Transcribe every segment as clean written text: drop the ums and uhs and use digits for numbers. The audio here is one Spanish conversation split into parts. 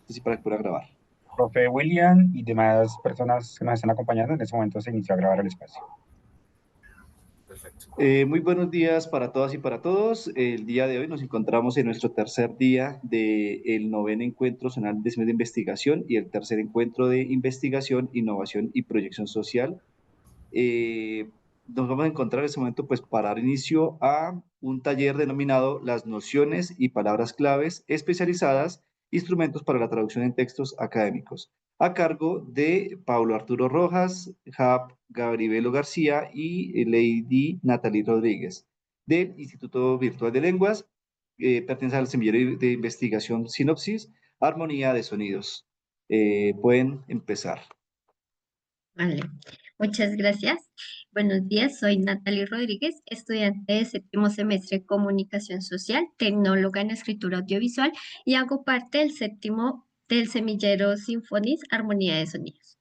Sí, para que pueda grabar. Profe William y demás personas que nos están acompañando, en ese momento se inició a grabar el espacio. Muy buenos días para todas y para todos. El día de hoy nos encontramos en nuestro tercer día del noveno encuentro zonal de de investigación y el tercer encuentro de investigación, innovación y proyección social. Nos vamos a encontrar en este momento pues para dar inicio a un taller denominado Las nociones y palabras claves especializadas, instrumentos para la traducción en textos académicos, a cargo de Paulo Arturo Rojas, Jap Gabrielo García y Lady Natalie Rodríguez, del Instituto Virtual de Lenguas, pertenece al semillero de investigación Sinopsis, Armonía de Sonidos. Pueden empezar. Vale, muchas gracias. Buenos días, soy Natalie Rodríguez, estudiante de séptimo semestre de Comunicación Social, tecnóloga en escritura audiovisual y hago parte del séptimo del semillero Sinfonis Armonía de Sonidos.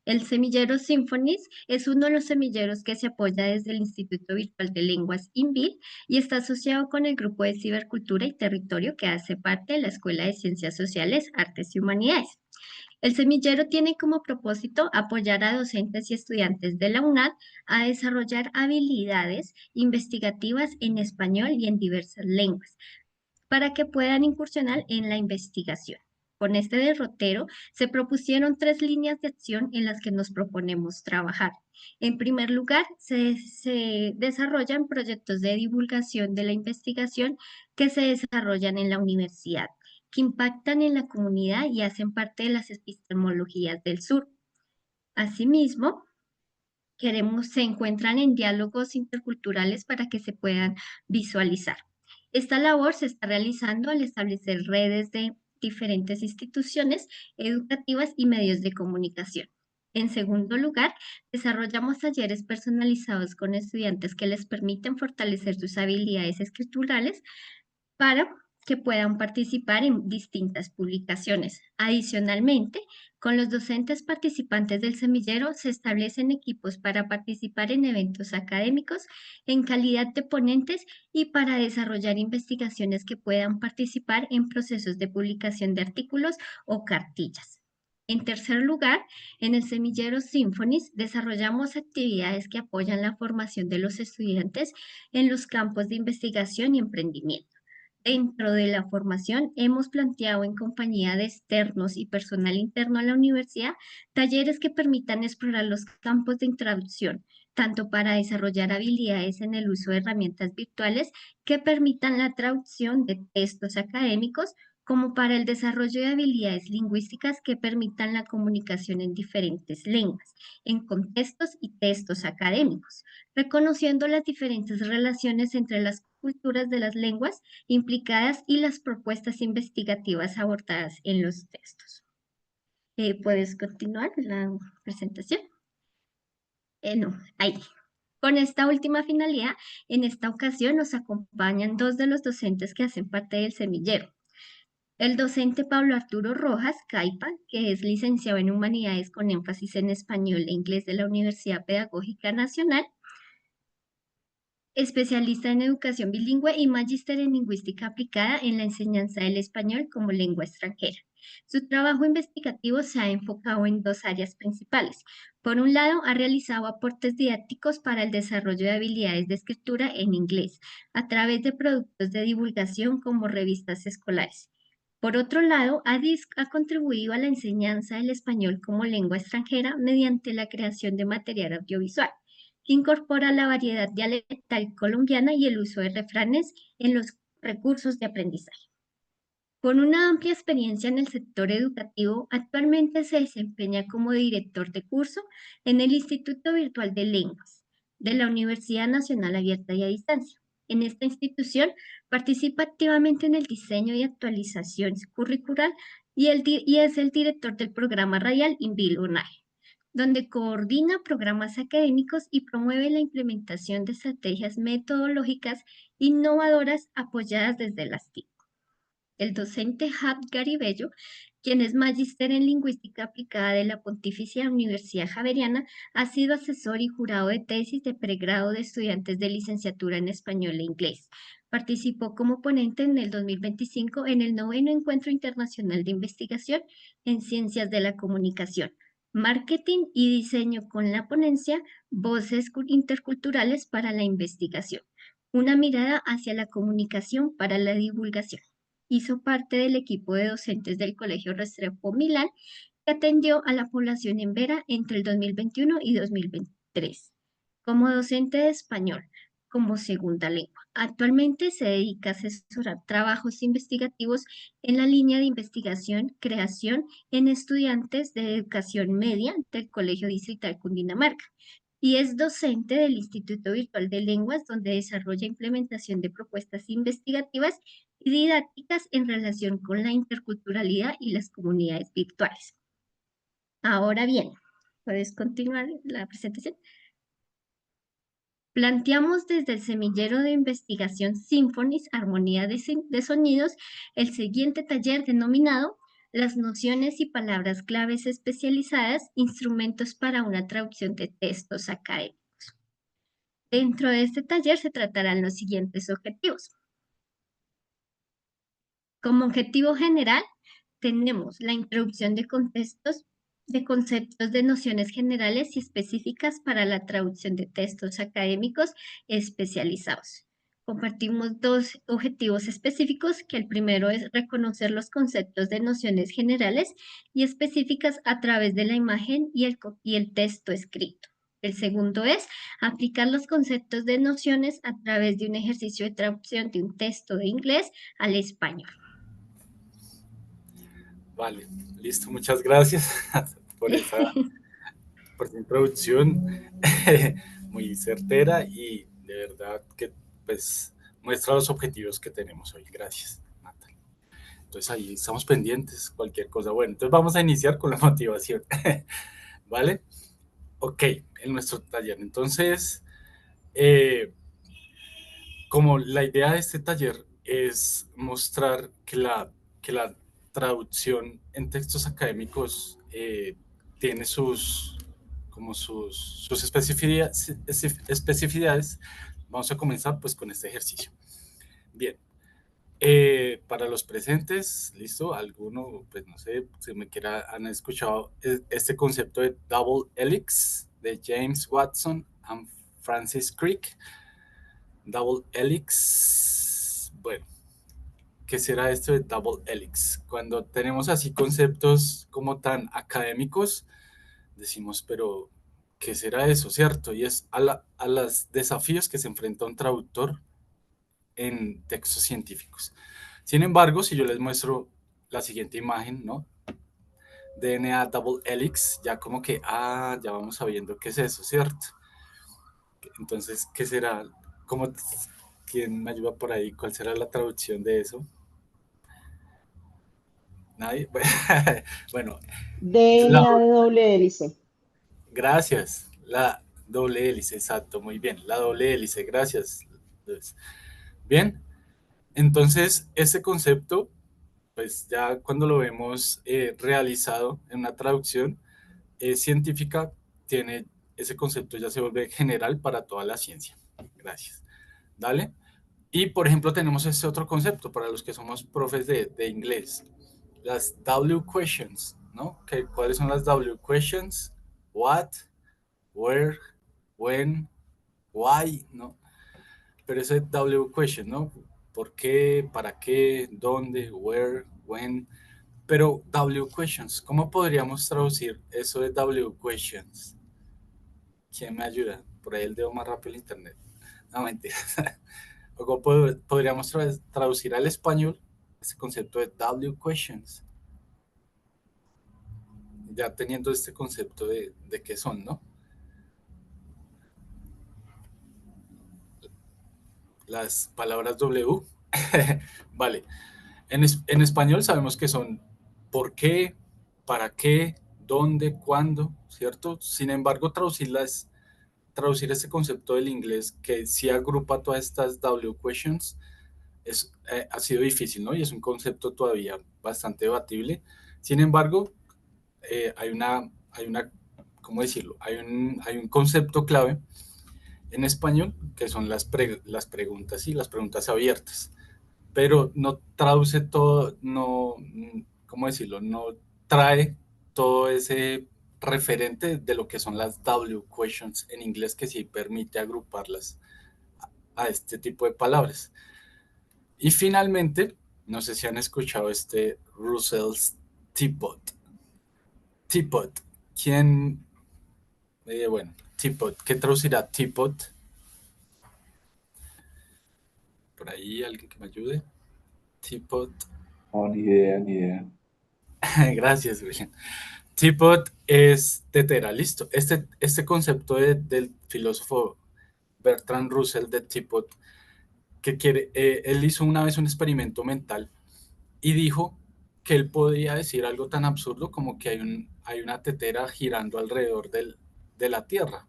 El semillero Sinfonis es uno de los semilleros que se apoya desde el Instituto Virtual de Lenguas INVIL y está asociado con el Grupo de Cibercultura y Territorio que hace parte de la Escuela de Ciencias Sociales, Artes y Humanidades. El semillero tiene como propósito apoyar a docentes y estudiantes de la UNAD a desarrollar habilidades investigativas en español y en diversas lenguas para que puedan incursionar en la investigación. Con este derrotero se propusieron tres líneas de acción en las que nos proponemos trabajar. En primer lugar, se desarrollan proyectos de divulgación de la investigación que se desarrollan en la universidad, que impactan en la comunidad y hacen parte de las epistemologías del sur. Asimismo, se encuentran en diálogos interculturales para que se puedan visualizar. Esta labor se está realizando al establecer redes de diferentes instituciones educativas y medios de comunicación. En segundo lugar, desarrollamos talleres personalizados con estudiantes que les permiten fortalecer sus habilidades escriturales para que puedan participar en distintas publicaciones. Adicionalmente, con los docentes participantes del semillero se establecen equipos para participar en eventos académicos en calidad de ponentes y para desarrollar investigaciones que puedan participar en procesos de publicación de artículos o cartillas. En tercer lugar, en el semillero Symphonies desarrollamos actividades que apoyan la formación de los estudiantes en los campos de investigación y emprendimiento. Dentro de la formación, hemos planteado en compañía de externos y personal interno a la universidad talleres que permitan explorar los campos de introducción, tanto para desarrollar habilidades en el uso de herramientas virtuales que permitan la traducción de textos académicos, como para el desarrollo de habilidades lingüísticas que permitan la comunicación en diferentes lenguas, en contextos y textos académicos, reconociendo las diferentes relaciones entre las culturas de las lenguas implicadas y las propuestas investigativas abordadas en los textos. ¿Puedes continuar la presentación? No, ahí. Con esta última finalidad, en esta ocasión nos acompañan dos de los docentes que hacen parte del semillero. El docente Pablo Arturo Rojas Caipa, que es licenciado en Humanidades con énfasis en español e inglés de la Universidad Pedagógica Nacional, especialista en educación bilingüe y magíster en lingüística aplicada en la enseñanza del español como lengua extranjera. Su trabajo investigativo se ha enfocado en dos áreas principales. Por un lado, ha realizado aportes didácticos para el desarrollo de habilidades de escritura en inglés a través de productos de divulgación como revistas escolares. Por otro lado, ha contribuido a la enseñanza del español como lengua extranjera mediante la creación de material audiovisual que incorpora la variedad dialectal colombiana y el uso de refranes en los recursos de aprendizaje. Con una amplia experiencia en el sector educativo, actualmente se desempeña como director de curso en el Instituto Virtual de Lenguas de la Universidad Nacional Abierta y a Distancia. En esta institución participa activamente en el diseño y actualización curricular y es el director del programa radial INVIL UNAE, donde coordina programas académicos y promueve la implementación de estrategias metodológicas innovadoras apoyadas desde las TIC. El docente Hat Garibello, quien es magíster en lingüística aplicada de la Pontificia Universidad Javeriana, ha sido asesor y jurado de tesis de pregrado de estudiantes de licenciatura en español e inglés. Participó como ponente en el 2025 en el 9º Encuentro Internacional de Investigación en Ciencias de la Comunicación, Marketing y Diseño con la ponencia Voces Interculturales para la Investigación, una mirada hacia la comunicación para la divulgación. Hizo parte del equipo de docentes del Colegio Restrepo Milán que atendió a la población en Vera entre el 2021 y 2023. Como docente de español como segunda lengua. Actualmente se dedica a asesorar trabajos investigativos en la línea de investigación, creación en estudiantes de educación media del Colegio Distrital Cundinamarca y es docente del Instituto Virtual de Lenguas, donde desarrolla implementación de propuestas investigativas y didácticas en relación con la interculturalidad y las comunidades virtuales. Ahora bien, ¿puedes continuar la presentación? Planteamos desde el semillero de investigación Symphonies, Armonía de Sonidos, el siguiente taller denominado Las nociones y palabras claves especializadas, instrumentos para una traducción de textos académicos. Dentro de este taller se tratarán los siguientes objetivos. Como objetivo general, tenemos la introducción de conceptos, de nociones generales y específicas para la traducción de textos académicos especializados. Compartimos dos objetivos específicos, que el primero es reconocer los conceptos de nociones generales y específicas a través de la imagen y el texto escrito. El segundo es aplicar los conceptos de nociones a través de un ejercicio de traducción de un texto de inglés al español. Vale, listo, muchas gracias por esa introducción muy certera y de verdad que pues muestra los objetivos que tenemos hoy. Gracias, Natalia. Entonces ahí estamos pendientes, cualquier cosa. Bueno, entonces vamos a iniciar con la motivación, ¿vale? Ok, en nuestro taller. Entonces, como la idea de este taller es mostrar que la traducción en textos académicos tiene sus especificidades, vamos a comenzar pues con este ejercicio. Bien, para los presentes, ¿listo? Alguno, pues no sé, si han escuchado este concepto de double helix de James Watson and Francis Crick. Double helix, bueno, ¿qué será esto de double helix? Cuando tenemos así conceptos como tan académicos, decimos, pero ¿qué será eso, cierto? Y es a los desafíos que se enfrenta un traductor en textos científicos. Sin embargo, si yo les muestro la siguiente imagen, ¿no? DNA double helix, ya como que, ya vamos sabiendo qué es eso, ¿cierto? Entonces, ¿qué será? ¿Quién me ayuda por ahí? ¿Cuál será la traducción de eso? ¿Nadie? Bueno. DNA de doble hélice. Gracias. La doble hélice, exacto, muy bien. La doble hélice, gracias. Bien, entonces este concepto, pues ya cuando lo vemos realizado en una traducción científica, ese concepto ya se vuelve general para toda la ciencia. Gracias. Dale. Y por ejemplo tenemos este otro concepto para los que somos profes de inglés, las W questions, ¿no? ¿Cuáles son las W questions? What, where, when, why, ¿no? Pero eso es W question, ¿no? ¿Por qué? ¿Para qué? ¿Dónde? ¿Where? ¿When? Pero W questions, ¿cómo podríamos traducir eso de W questions? ¿Quién me ayuda? Por ahí el dedo más rápido el internet. No, mentira. ¿O cómo podríamos traducir al español este concepto de W questions? Ya teniendo este concepto de qué son, ¿no? Las palabras W. Vale. En español sabemos que son por qué, para qué, dónde, cuándo, ¿cierto? Sin embargo, traducir este concepto del inglés que sí agrupa todas estas W questions ha sido difícil, ¿no? Y es un concepto todavía bastante debatible. Sin embargo, hay una, ¿cómo decirlo? Hay un concepto clave en español, que son las preguntas y las preguntas abiertas, pero no traduce todo, no, ¿cómo decirlo? No trae todo ese referente de lo que son las W questions en inglés, que sí permite agruparlas a este tipo de palabras. Y finalmente, no sé si han escuchado este Russell's Teapot. Teapot. ¿Quién? Bueno, teapot. ¿Qué traducirá teapot? Por ahí, alguien que me ayude. Teapot. No, ni idea, ni idea. Gracias, William. Teapot es tetera, listo. Este concepto del filósofo Bertrand Russell de teapot, que quiere, él hizo una vez un experimento mental y dijo que él podía decir algo tan absurdo como que hay una tetera girando alrededor de la Tierra,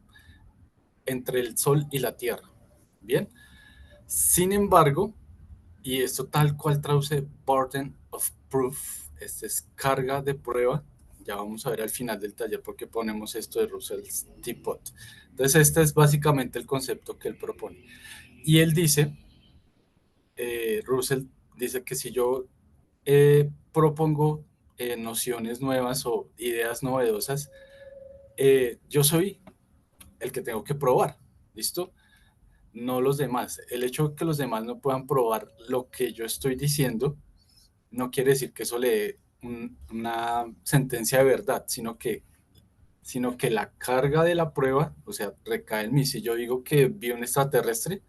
entre el Sol y la Tierra. Bien, sin embargo, y esto tal cual traduce burden of proof, este es carga de prueba. Ya vamos a ver al final del taller por qué ponemos esto de Russell's Teapot. Entonces, este es básicamente el concepto que él propone. Y él dice, Russell dice que si yo propongo nociones nuevas o ideas novedosas, yo soy el que tengo que probar, ¿listo? No los demás. El hecho de que los demás no puedan probar lo que yo estoy diciendo no quiere decir que eso le dé una sentencia de verdad, sino que la carga de la prueba, o sea, recae en mí. Si yo digo que vi un extraterrestre,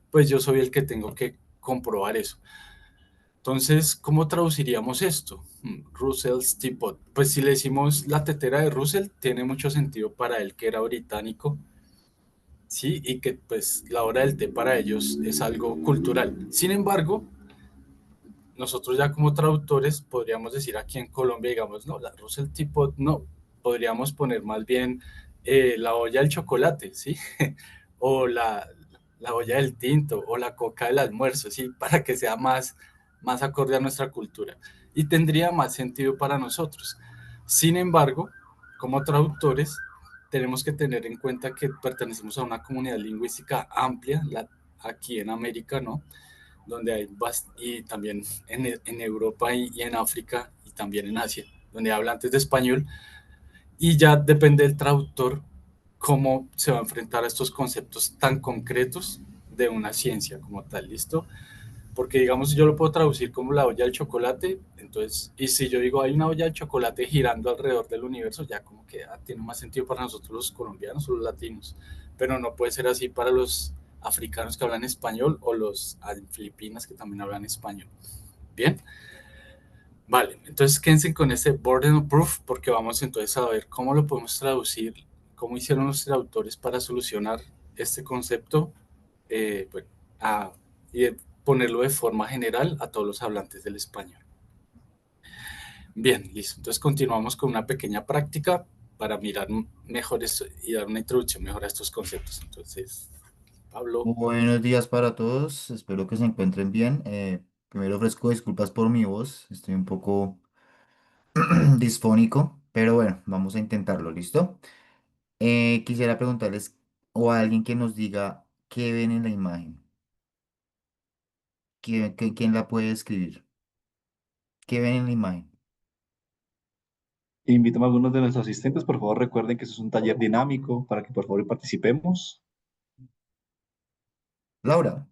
pues yo soy el que tengo que comprobar eso. Entonces, ¿cómo traduciríamos esto? Russell's Teapot. Pues si le decimos la tetera de Russell, tiene mucho sentido para él, que era británico, ¿sí? Y que pues la hora del té para ellos es algo cultural. Sin embargo, nosotros ya como traductores podríamos decir aquí en Colombia, digamos, no, la Russell Teapot no, podríamos poner más bien la olla del chocolate, ¿sí? O la olla del tinto, o la coca del almuerzo, ¿sí? Para que sea más acorde a nuestra cultura. Y tendría más sentido para nosotros. Sin embargo, como traductores, tenemos que tener en cuenta que pertenecemos a una comunidad lingüística amplia, aquí en América, ¿no? Donde hay y también en Europa y en África y también en Asia, donde hay hablantes de español, y ya depende del traductor cómo se va a enfrentar a estos conceptos tan concretos de una ciencia como tal, ¿listo? Porque digamos, yo lo puedo traducir como la olla del chocolate, entonces, y si yo digo hay una olla de chocolate girando alrededor del universo, ya como que tiene más sentido para nosotros los colombianos o los latinos, pero no puede ser así para los africanos que hablan español o los en Filipinas que también hablan español. Bien, vale, entonces quédense con este burden of proof porque vamos entonces a ver cómo lo podemos traducir, cómo hicieron los traductores para solucionar este concepto, bueno, y ponerlo de forma general a todos los hablantes del español. Bien, listo. Entonces continuamos con una pequeña práctica para mirar mejor esto y dar una introducción mejor a estos conceptos. Entonces, Pablo. Buenos días para todos, espero que se encuentren bien. Primero ofrezco disculpas por mi voz, estoy un poco disfónico, pero bueno, vamos a intentarlo, ¿listo? Quisiera preguntarles o a alguien que nos diga qué ven en la imagen, quién la puede escribir, qué ven en la imagen. Invitamos a algunos de nuestros asistentes, por favor recuerden que eso es un taller dinámico para que por favor participemos. Laura,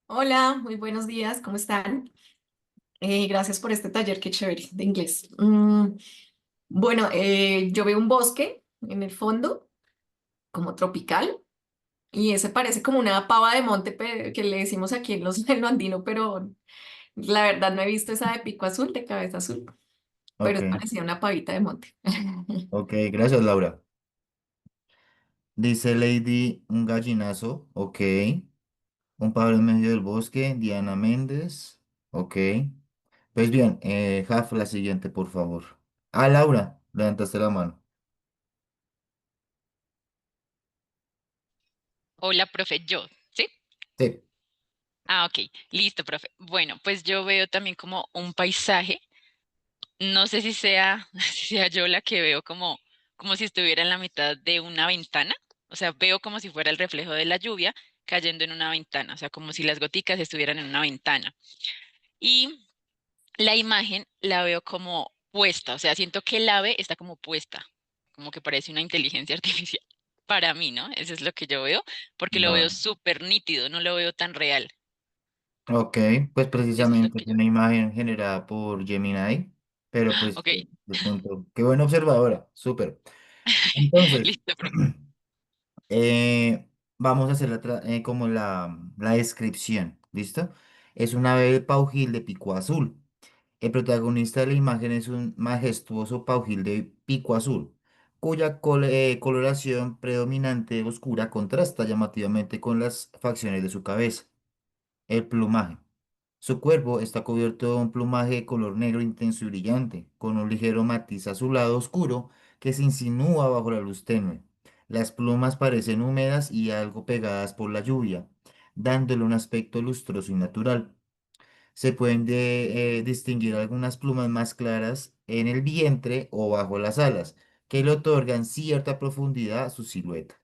Hola, muy buenos días, ¿cómo están? Gracias por este taller, qué chévere, de inglés. Bueno, yo veo un bosque en el fondo, como tropical, y ese parece como una pava de monte que le decimos aquí en lo andino, pero la verdad no he visto esa de pico azul, de cabeza azul, pero ok, es parecida a una pavita de monte. ok, gracias Laura. Dice Lady, un gallinazo, ok. Un pájaro en medio del bosque, Diana Méndez, ok. Pues bien, Jaf, la siguiente, por favor. Ah, Laura, levantaste la mano. Hola, profe, yo, ¿sí? Sí. Ah, ok, listo, profe. Bueno, pues yo veo también como un paisaje. No sé si sea, si sea yo la que veo como si estuviera en la mitad de una ventana, O sea, veo como si fuera el reflejo de la lluvia cayendo en una ventana, o sea, como si las goticas estuvieran en una ventana. Y la imagen la veo como puesta, o sea, siento que el ave está como puesta, como que parece una inteligencia artificial. Para mí, ¿no? Eso es lo que yo veo, porque lo veo Vale. súper nítido, no lo veo tan real. Ok, pues Eso es lo precisamente que es yo una veo. imagen generada por Gemini, pero pues Ok, de punto. Qué buena observadora, súper. Entonces, listo, profe. vamos a hacer como la descripción, ¿listo? Es un ave paujil de pico azul. El protagonista de la imagen es un majestuoso paujil de pico azul, cuya coloración predominante oscura contrasta llamativamente con las facciones de su cabeza. El plumaje. Su cuerpo está cubierto de un plumaje de color negro intenso y brillante, con un ligero matiz azulado oscuro que se insinúa bajo la luz tenue. Las plumas parecen húmedas y algo pegadas por la lluvia, dándole un aspecto lustroso y natural. Se pueden distinguir algunas plumas más claras en el vientre o bajo las alas, que le otorgan cierta profundidad a su silueta.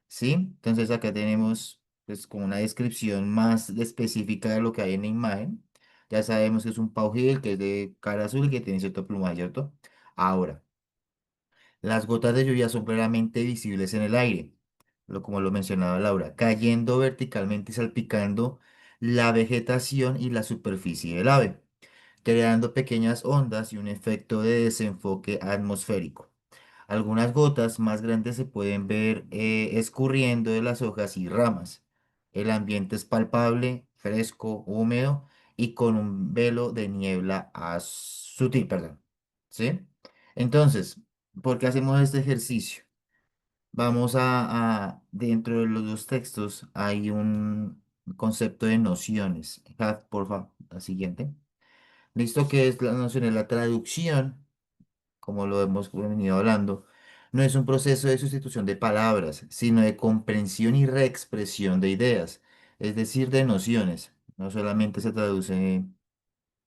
¿Sí? Entonces acá tenemos pues como una descripción más específica de lo que hay en la imagen. Ya sabemos que es un paujil, que es de cara azul y que tiene cierto plumaje, ¿cierto? Ahora, las gotas de lluvia son claramente visibles en el aire, como lo mencionaba Laura, cayendo verticalmente y salpicando la vegetación y la superficie del ave, creando pequeñas ondas y un efecto de desenfoque atmosférico. Algunas gotas más grandes se pueden ver escurriendo de las hojas y ramas. El ambiente es palpable, fresco, húmedo y con un velo de niebla sutil, perdón. ¿Sí? Entonces, ¿por qué hacemos este ejercicio? Vamos dentro de los dos textos hay un concepto de nociones. Porfa, la siguiente. Listo, que es la noción de la traducción, como lo hemos venido hablando, no es un proceso de sustitución de palabras, sino de comprensión y reexpresión de ideas, es decir, de nociones. No solamente se traduce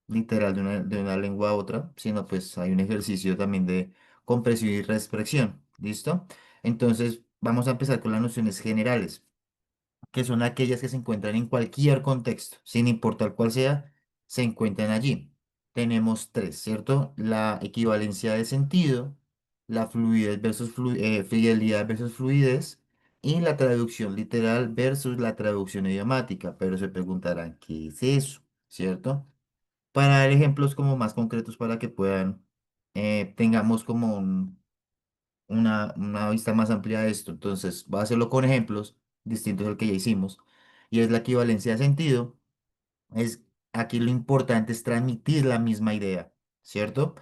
literal de una lengua a otra, sino pues hay un ejercicio también de comprensión y reexpresión. ¿Listo? Entonces, vamos a empezar con las nociones generales, que son aquellas que se encuentran en cualquier contexto, sin importar cuál sea, se encuentran allí. Tenemos tres, ¿cierto? La equivalencia de sentido, la fluidez versus fidelidad versus fluidez y la traducción literal versus la traducción idiomática. Pero se preguntarán, ¿qué es eso? ¿Cierto? Para dar ejemplos como más concretos para que tengamos como una vista más amplia de esto. Entonces, voy a hacerlo con ejemplos distintos al que ya hicimos. Y es la equivalencia de sentido. Es, aquí lo importante es transmitir la misma idea, ¿cierto?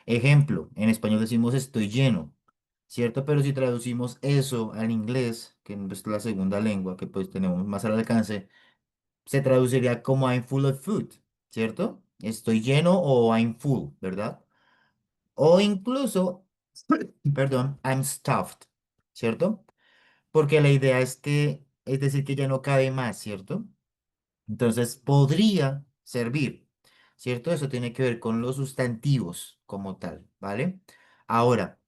Ejemplo, en español decimos estoy lleno, ¿cierto? Pero si traducimos eso al inglés, que es la segunda lengua que pues tenemos más al alcance, se traduciría como I'm full of food, ¿cierto? Estoy lleno o I'm full, ¿verdad? O incluso, perdón, I'm stuffed, ¿cierto? Porque la idea es decir, que ya no cabe más, ¿cierto? Entonces, podría servir, ¿cierto? Eso tiene que ver con los sustantivos como tal, ¿vale? Ahora,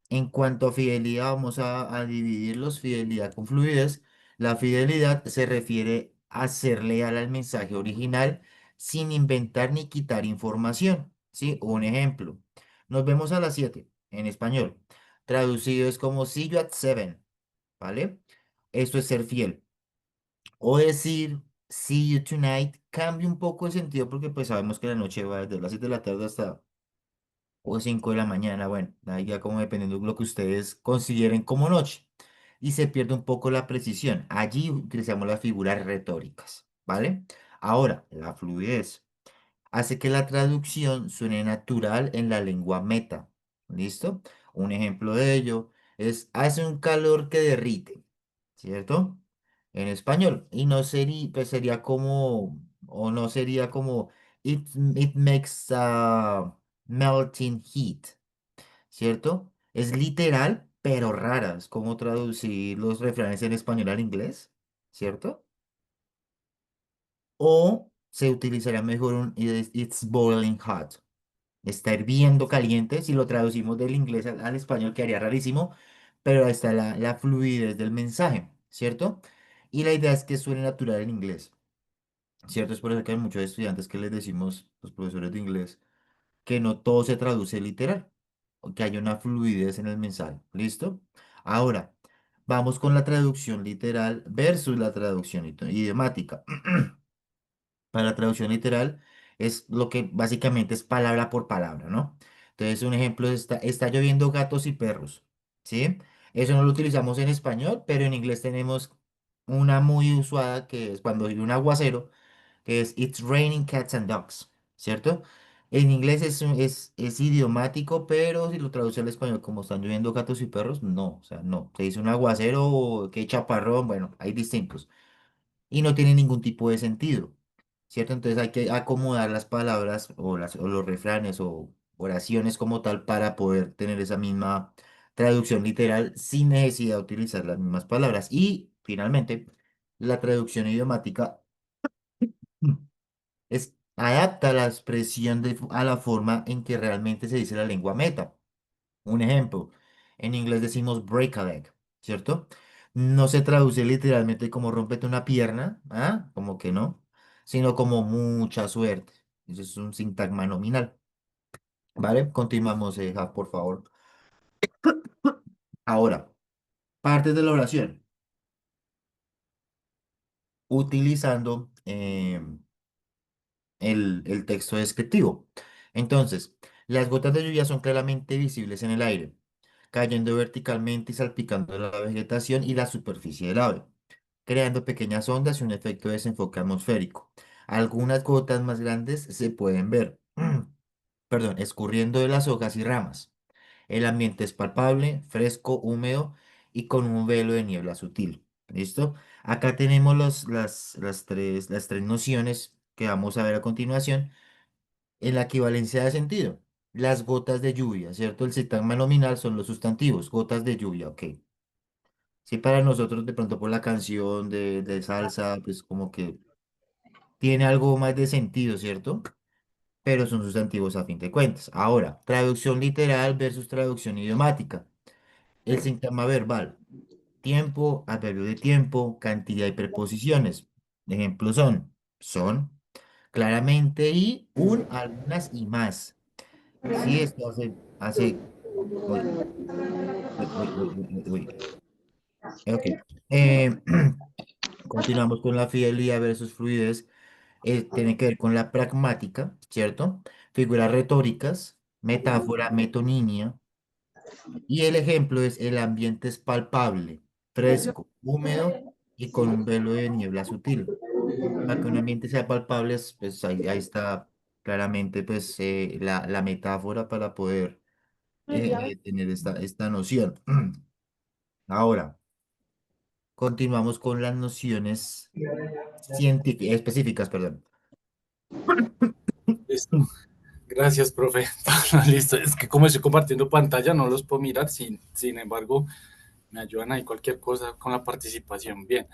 en cuanto a fidelidad, vamos a dividirlos, fidelidad con fluidez. La fidelidad se refiere a ser leal al mensaje original sin inventar ni quitar información, ¿sí? Un ejemplo, nos vemos a las 7 en español. Traducido es como see you at 7, ¿vale? Esto es ser fiel. O decir see you tonight cambia un poco el sentido porque pues sabemos que la noche va desde las 7 de la tarde hasta o 5 de la mañana, bueno, ahí ya como dependiendo de lo que ustedes consideren como noche. Y se pierde un poco la precisión. Allí utilizamos las figuras retóricas, ¿vale? Ahora, la fluidez hace que la traducción suene natural en la lengua meta. ¿Listo? Un ejemplo de ello es hace un calor que derrite, ¿cierto? En español. Y no sería, pues sería como, o no sería como, it makes a melting heat, ¿cierto? Es literal, pero rara. Es como traducir los refranes en español al inglés, ¿cierto? O se utilizaría mejor un it's boiling hot. Está hirviendo caliente. Si lo traducimos del inglés al español quedaría rarísimo, pero ahí está la fluidez del mensaje, ¿cierto? Y la idea es que suene natural en inglés, ¿cierto? Es por eso que hay muchos estudiantes que les decimos, los profesores de inglés, que no todo se traduce literal, o que hay una fluidez en el mensaje, ¿listo? Ahora, vamos con la traducción literal versus la traducción idiomática. Para la traducción literal es lo que básicamente es palabra por palabra, ¿no? Entonces, un ejemplo está lloviendo gatos y perros, ¿sí? Eso no lo utilizamos en español, pero en inglés tenemos una muy usada que es cuando hay un aguacero, que es It's raining cats and dogs, ¿cierto? En inglés es idiomático, pero si lo traduce al español como están lloviendo gatos y perros, no, o sea, no. Se dice un aguacero o qué chaparrón, bueno, hay distintos y no tiene ningún tipo de sentido, ¿cierto? Entonces hay que acomodar las palabras o los refranes o oraciones como tal para poder tener esa misma traducción literal sin necesidad de utilizar las mismas palabras. Y finalmente, la traducción idiomática adapta la expresión a la forma en que realmente se dice la lengua meta. Un ejemplo, en inglés decimos break a leg, ¿cierto? No se traduce literalmente como rómpete una pierna, ¿ah? Como que no, sino como mucha suerte. Eso es un sintagma nominal, ¿vale? Continuamos, Jaf, por favor. Ahora, partes de la oración, utilizando el texto descriptivo. Entonces, las gotas de lluvia son claramente visibles en el aire, cayendo verticalmente y salpicando la vegetación y la superficie del ave, creando pequeñas ondas y un efecto de desenfoque atmosférico. Algunas gotas más grandes se pueden ver, perdón, escurriendo de las hojas y ramas. El ambiente es palpable, fresco, húmedo y con un velo de niebla sutil. ¿Listo? Acá tenemos las tres nociones que vamos a ver a continuación en la equivalencia de sentido. Las gotas de lluvia, ¿cierto? El sintagma nominal son los sustantivos, gotas de lluvia, ok. Sí, para nosotros de pronto por la canción de salsa, pues como que tiene algo más de sentido, ¿cierto? Pero son sustantivos a fin de cuentas. Ahora, traducción literal versus traducción idiomática. El sintagma verbal, tiempo, adverbio de tiempo, cantidad y preposiciones. Ejemplos son, claramente y, algunas y más. Sí, esto uy, uy. Ok. Eh, continuamos con la fidelidad versus fluidez. Tiene que ver con la pragmática, ¿cierto? Figuras retóricas, metáfora, metonimia. Y el ejemplo es el ambiente es palpable, fresco, húmedo y con un velo de niebla sutil. Para que un ambiente sea palpable, pues ahí está claramente pues, la metáfora para poder tener esta noción. Ahora, continuamos con las nociones científicas, específicas, perdón. Listo. Gracias, profe. Listo. Es que como estoy compartiendo pantalla, no los puedo mirar. Sin embargo, me ayudan ahí cualquier cosa con la participación. Bien.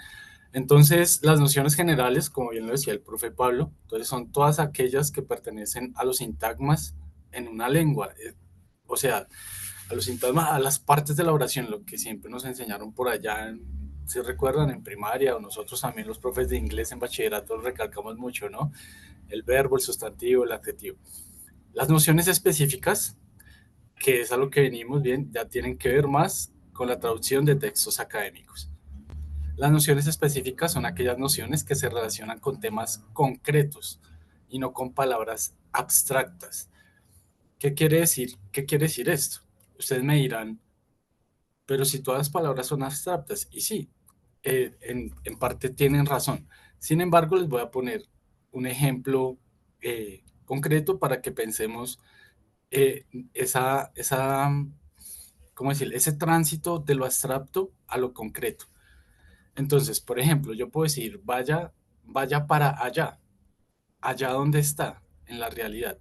Entonces, las nociones generales, como bien lo decía el profe Pablo, entonces son todas aquellas que pertenecen a los sintagmas en una lengua. O sea, a los sintagmas, a las partes de la oración, lo que siempre nos enseñaron por allá, si recuerdan, en primaria, o nosotros también los profes de inglés en bachillerato recalcamos mucho, ¿no? El verbo, el sustantivo, el adjetivo. Las nociones específicas, que es a lo que venimos bien, ya tienen que ver más con la traducción de textos académicos. Las nociones específicas son aquellas nociones que se relacionan con temas concretos y no con palabras abstractas. ¿Qué quiere decir? ¿Qué quiere decir esto? Ustedes me dirán, pero si todas las palabras son abstractas, y sí, en parte tienen razón. Sin embargo, les voy a poner un ejemplo concreto para que pensemos eh, esa, ¿cómo decir? Ese tránsito de lo abstracto a lo concreto. Entonces, por ejemplo, yo puedo decir, vaya para allá, allá donde está, en la realidad.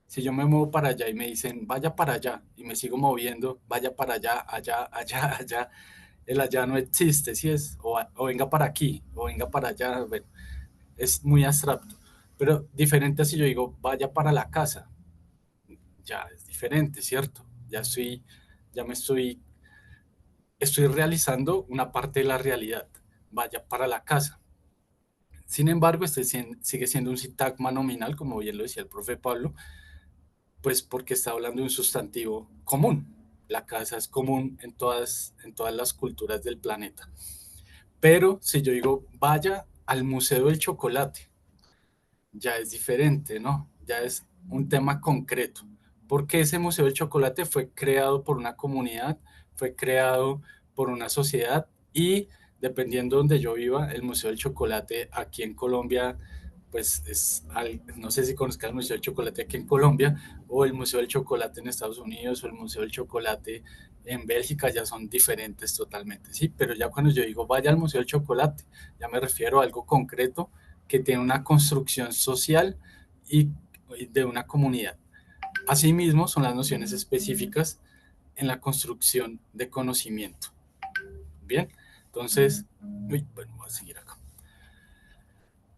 Si yo me muevo para allá y me dicen, vaya para allá, y me sigo moviendo, vaya para allá, allá, allá, allá, el allá no existe, ¿sí es? O venga para aquí, o venga para allá, bueno, es muy abstracto. Pero diferente si yo digo, vaya para la casa, ya es diferente, ¿cierto? Ya me estoy estoy realizando una parte de la realidad, vaya para la casa. Sin embargo, sigue siendo un sintagma nominal, como bien lo decía el profe Pablo, pues porque está hablando de un sustantivo común. La casa es común en todas las culturas del planeta. Pero si yo digo, vaya al Museo del Chocolate, ya es diferente, ¿no? Ya es un tema concreto. Porque ese Museo del Chocolate fue creado por una comunidad, fue creado por una sociedad y dependiendo de donde yo viva, el Museo del Chocolate aquí en Colombia, pues no sé si conozcan el Museo del Chocolate aquí en Colombia o el Museo del Chocolate en Estados Unidos o el Museo del Chocolate en Bélgica, ya son diferentes totalmente, ¿sí? Pero ya cuando yo digo vaya al Museo del Chocolate, ya me refiero a algo concreto que tiene una construcción social y de una comunidad. Asimismo, son las nociones específicas en la construcción de conocimiento. Bien, entonces, bueno, voy a seguir acá.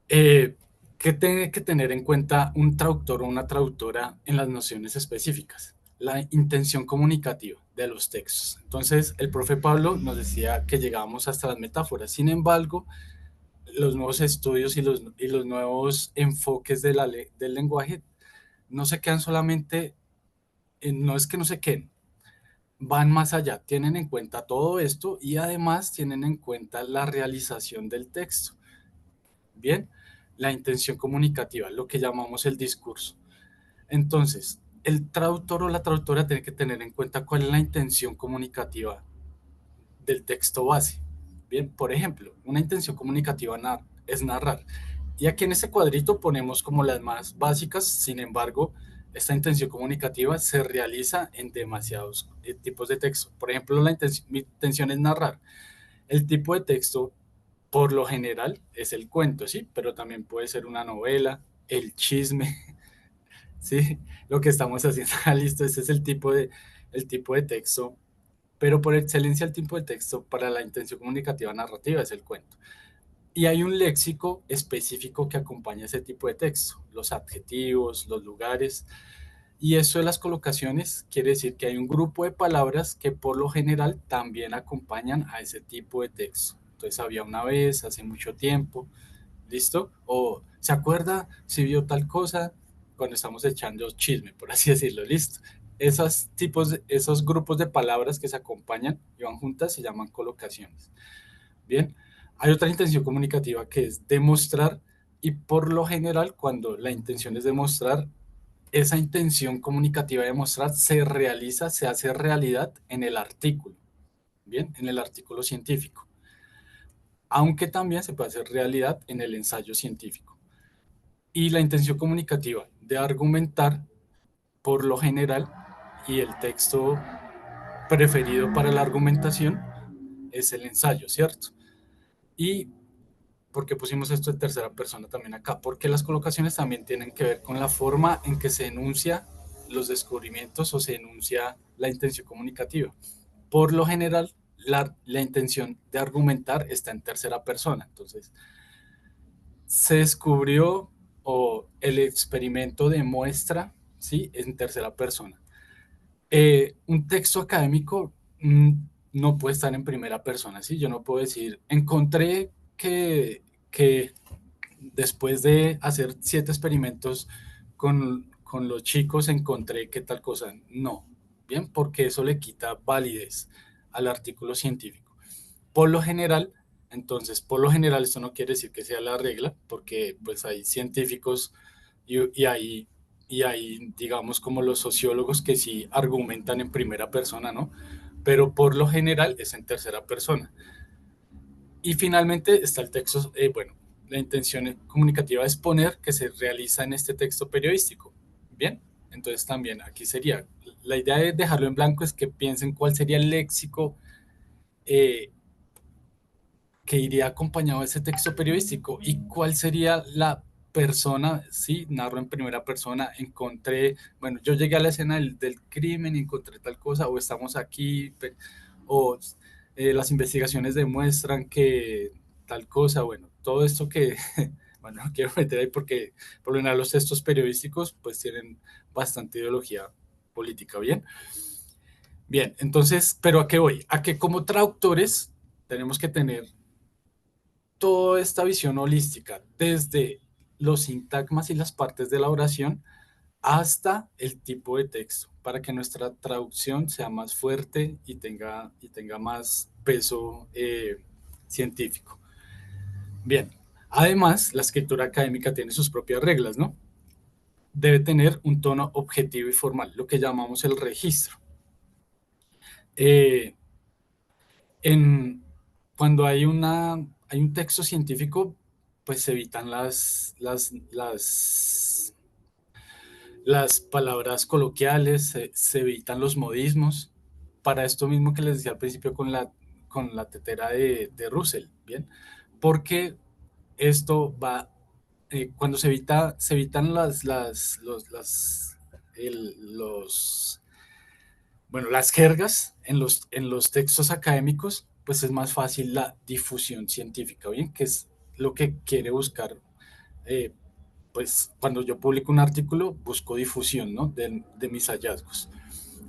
¿Qué tiene que tener en cuenta un traductor o una traductora en las nociones específicas? La intención comunicativa de los textos. Entonces, el profe Pablo nos decía que llegábamos hasta las metáforas. Sin embargo, los nuevos estudios y los nuevos enfoques del lenguaje no se quedan solamente, no es que no se queden, van más allá, tienen en cuenta todo esto y además tienen en cuenta la realización del texto. Bien, la intención comunicativa, lo que llamamos el discurso. Entonces, el traductor o la traductora tiene que tener en cuenta cuál es la intención comunicativa del texto base. Bien, por ejemplo, una intención comunicativa es narrar. Y aquí en este cuadrito ponemos como las más básicas, sin embargo, esta intención comunicativa se realiza en demasiados tipos de texto. Por ejemplo, mi intención es narrar. El tipo de texto, por lo general, es el cuento, ¿sí? Pero también puede ser una novela, el chisme, ¿sí? Lo que estamos haciendo, listo, ese es el tipo de texto, pero por excelencia el tipo de texto para la intención comunicativa narrativa es el cuento. Y hay un léxico específico que acompaña ese tipo de texto, los adjetivos, los lugares, y eso de las colocaciones quiere decir que hay un grupo de palabras que por lo general también acompañan a ese tipo de texto. Entonces había una vez, hace mucho tiempo, ¿listo? O ¿se acuerda si vio tal cosa? Cuando estamos echando chisme, por así decirlo, ¿listo? Esos grupos de palabras que se acompañan y van juntas se llaman colocaciones. Bien, hay otra intención comunicativa que es demostrar y por lo general cuando la intención es demostrar, esa intención comunicativa de demostrar se realiza, se hace realidad en el artículo, bien, en el artículo científico, aunque también se puede hacer realidad en el ensayo científico. Y la intención comunicativa de argumentar, por lo general, y el texto preferido para la argumentación es el ensayo, ¿cierto? Y ¿por qué pusimos esto en tercera persona también acá? Porque las colocaciones también tienen que ver con la forma en que se enuncia los descubrimientos o se enuncia la intención comunicativa. Por lo general, la intención de argumentar está en tercera persona. Entonces, se descubrió o el experimento demuestra, ¿sí? En tercera persona. Un texto académico no puede estar en primera persona, ¿sí? Yo no puedo decir, encontré que después de hacer 7 experimentos con los chicos encontré que tal cosa. No, bien, porque eso le quita validez al artículo científico. Por lo general, entonces, por lo general esto no quiere decir que sea la regla, porque pues hay científicos y hay, digamos, como los sociólogos que sí argumentan en primera persona, ¿no? Pero por lo general es en tercera persona. Y finalmente está el texto, bueno, la intención comunicativa es poner que se realiza en este texto periodístico. Bien, entonces también aquí sería, la idea de dejarlo en blanco es que piensen cuál sería el léxico que iría acompañado de ese texto periodístico y cuál sería la persona, sí, narro en primera persona, encontré, bueno, yo llegué a la escena del crimen, encontré tal cosa, o estamos aquí, o las investigaciones demuestran que tal cosa, bueno, todo esto que, bueno, no quiero meter ahí porque por lo general los textos periodísticos pues tienen bastante ideología política, ¿bien? Bien, entonces, ¿pero a qué voy? A que como traductores tenemos que tener toda esta visión holística, desde los sintagmas y las partes de la oración hasta el tipo de texto, para que nuestra traducción sea más fuerte y tenga más peso científico. Bien, además, la escritura académica tiene sus propias reglas, ¿no? Debe tener un tono objetivo y formal, lo que llamamos el registro. Eh, en, cuando hay un texto científico, pues se evitan las palabras coloquiales, se evitan los modismos, para esto mismo que les decía al principio con la tetera de Russell, ¿bien? Porque esto va, cuando se evitan bueno, las jergas en los textos académicos, pues es más fácil la difusión científica, ¿bien? Que es lo que quiere buscar, eh, pues cuando yo publico un artículo, busco difusión, ¿no? De mis hallazgos.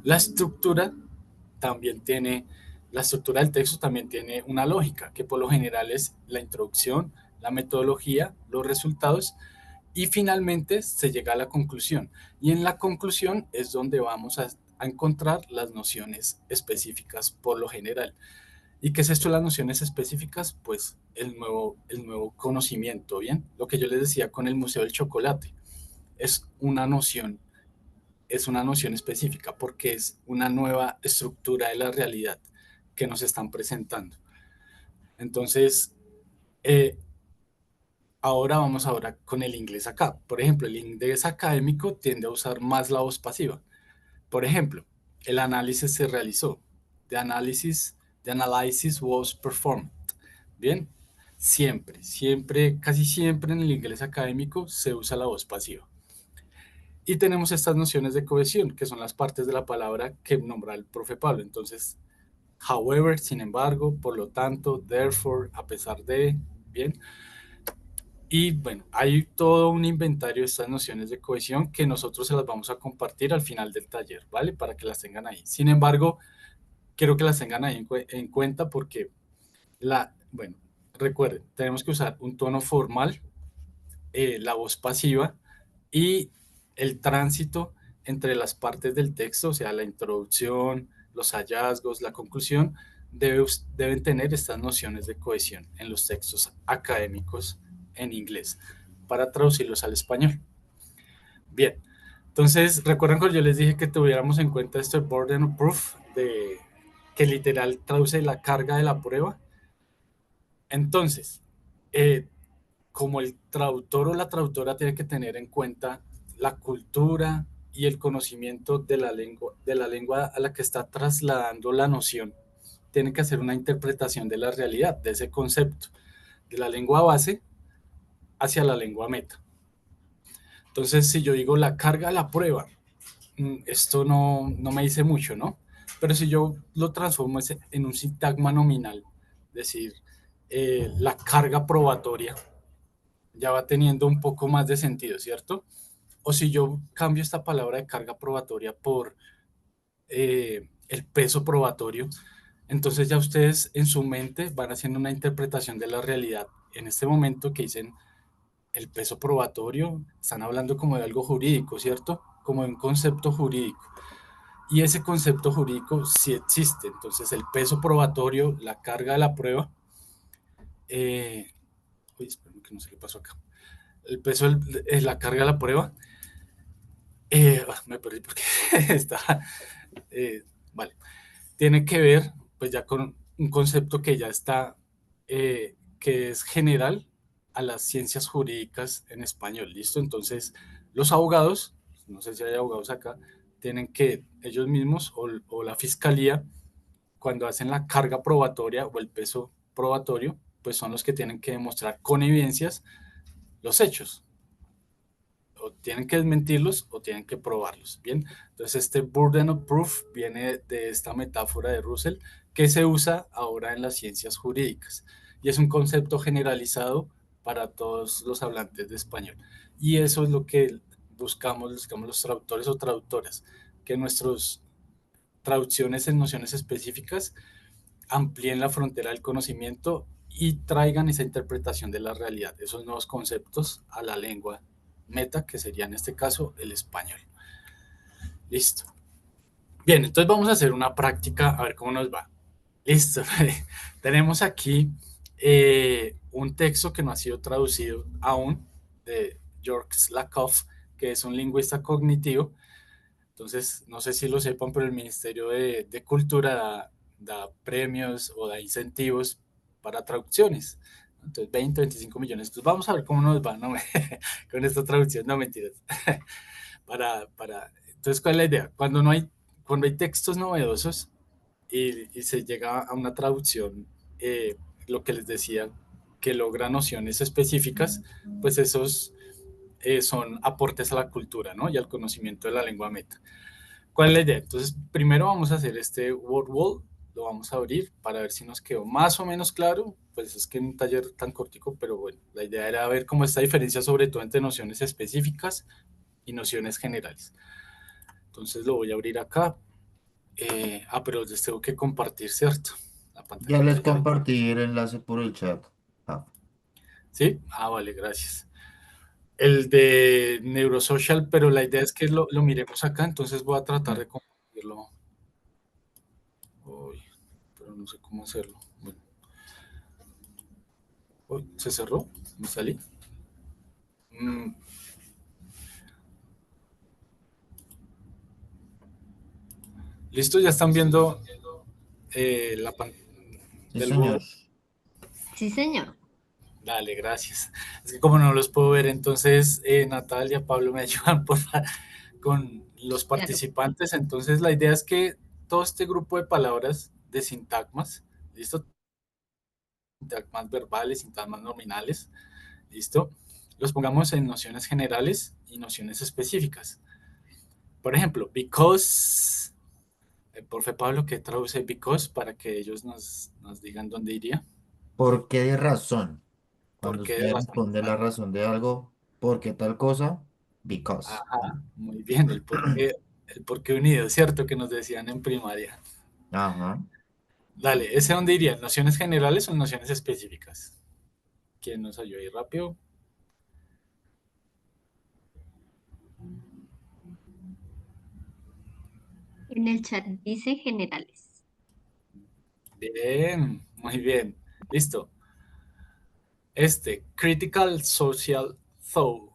La estructura también tiene, la estructura del texto también tiene una lógica, que por lo general es la introducción, la metodología, los resultados y finalmente se llega a la conclusión. Y en la conclusión es donde vamos a encontrar las nociones específicas por lo general. ¿Y qué es esto de las nociones específicas? Pues el nuevo conocimiento, ¿bien? Lo que yo les decía con el Museo del Chocolate. Es es una noción específica porque es una nueva estructura de la realidad que nos están presentando. Entonces, eh, ahora con el inglés acá. Por ejemplo, el inglés académico tiende a usar más la voz pasiva. Por ejemplo, el análisis se realizó. The analysis was performed. Bien, casi siempre en el inglés académico se usa la voz pasiva. Y tenemos estas nociones de cohesión, que son las partes de la palabra que nombra el profe Pablo. Entonces, however, sin embargo, por lo tanto, therefore, a pesar de, bien. Y bueno, hay todo un inventario de estas nociones de cohesión que nosotros se las vamos a compartir al final del taller, ¿vale? Para que las tengan ahí. Sin embargo, quiero que las tengan ahí en cuenta porque bueno, recuerden, tenemos que usar un tono formal, la voz pasiva y el tránsito entre las partes del texto, o sea, la introducción, los hallazgos, la conclusión, deben tener estas nociones de cohesión en los textos académicos en inglés para traducirlos al español. Bien, entonces, ¿recuerdan cuando yo les dije que tuviéramos en cuenta este burden of proof, que literal traduce la carga de la prueba? Entonces, eh, como el traductor o la traductora tiene que tener en cuenta la cultura y el conocimiento de la lengua a la que está trasladando la noción, tiene que hacer una interpretación de la realidad, de ese concepto, de la lengua base hacia la lengua meta. Entonces, si yo digo la carga de la prueba, esto no me dice mucho, ¿no? Pero si yo lo transformo en un sintagma nominal, es decir, la carga probatoria, ya va teniendo un poco más de sentido, ¿cierto? O si yo cambio esta palabra de carga probatoria por el peso probatorio, entonces ya ustedes en su mente van haciendo una interpretación de la realidad. En este momento que dicen el peso probatorio, están hablando como de algo jurídico, ¿cierto? Como de un concepto jurídico. Y ese concepto jurídico sí existe. Entonces el peso probatorio, la carga de la prueba, espero que no sé qué pasó acá. El peso es la carga de la prueba. Me perdí porque está. Vale. Tiene que ver, pues ya con un concepto que ya está, que es general a las ciencias jurídicas en español. ¿Listo? Entonces, los abogados, no sé si hay abogados acá, tienen que ellos mismos o la fiscalía, cuando hacen la carga probatoria o el peso probatorio, pues son los que tienen que demostrar con evidencias los hechos. O tienen que desmentirlos o tienen que probarlos. Bien, entonces este burden of proof viene de esta metáfora de Russell que se usa ahora en las ciencias jurídicas y es un concepto generalizado para todos los hablantes de español. Y eso es lo que buscamos los traductores o traductoras, que nuestros traducciones en nociones específicas amplíen la frontera del conocimiento y traigan esa interpretación de la realidad, esos nuevos conceptos a la lengua meta, que sería en este caso el español. Listo. Bien, entonces vamos a hacer una práctica a ver cómo nos va. Listo. Tenemos aquí un texto que no ha sido traducido aún, de Georg Lakoff, que es un lingüista cognitivo. Entonces, no sé si lo sepan, pero el Ministerio de Cultura da premios o da incentivos para traducciones. Entonces, 20, 25 millones. Entonces, vamos a ver cómo nos va, ¿no? Con esta traducción. No, mentiras. Entonces, ¿cuál es la idea? Cuando hay textos novedosos y se llega a una traducción, lo que les decía, que logra nociones específicas, pues esos son aportes a la cultura, ¿no? Y al conocimiento de la lengua meta. ¿Cuál es la idea? Entonces, primero vamos a hacer este word wall, lo vamos a abrir para ver si nos quedó más o menos claro. Pues es que en un taller tan cortico, pero bueno, la idea era ver cómo esta diferencia, sobre todo entre nociones específicas y nociones generales. Entonces lo voy a abrir acá. Pero les tengo que compartir, ¿cierto? La pantalla. Ya les Entonces, compartí el enlace por el chat. Ah, ¿sí? Vale, gracias. El de Neurosocial, pero la idea es que lo miremos acá, entonces voy a tratar de compartirlo. Uy, pero no sé cómo hacerlo. Bueno. Uy, ¿se cerró? ¿Me salí? ¿Listo? ¿Ya están viendo la pantalla sí, del señor. Word? Sí, señor. Dale, gracias. Es que como no los puedo ver, entonces Natalia, Pablo me ayudan con los participantes. Entonces la idea es que todo este grupo de palabras, de sintagmas, ¿listo? Sintagmas verbales, sintagmas nominales, ¿listo? Los pongamos en nociones generales y nociones específicas. Por ejemplo, because, profe Pablo, ¿qué traduce because para que ellos nos digan dónde iría? ¿Por qué de razón? ¿Por Cuando qué de ustedes razón? responden la razón de algo, ¿por qué tal cosa? Because. Ajá, muy bien, el por qué unido, ¿cierto? Que nos decían en primaria. Ajá. Dale, ¿ese dónde iría? ¿Nociones generales o nociones específicas? ¿Quién nos ayuda ahí rápido? En el chat dice generales. Bien, muy bien. Listo. Critical Social Thought,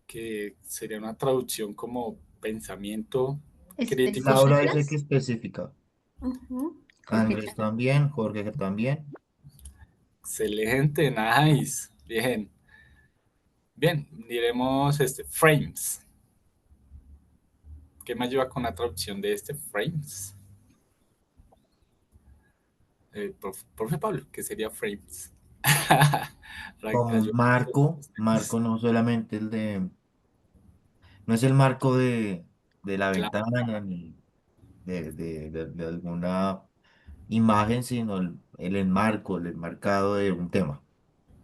que sería una traducción como pensamiento crítico. Laura dice que Específicas. específica. Jorge Andrés también. también, Jorge también. Excelente, nice. Bien. Bien, diremos frames. ¿Qué me ayuda con la traducción de frames? Profe Pablo, ¿qué sería frames? Como un marco, marco no solamente no es el marco de la Claro, ventana ni de alguna imagen, sino el enmarco, el enmarcado de un tema.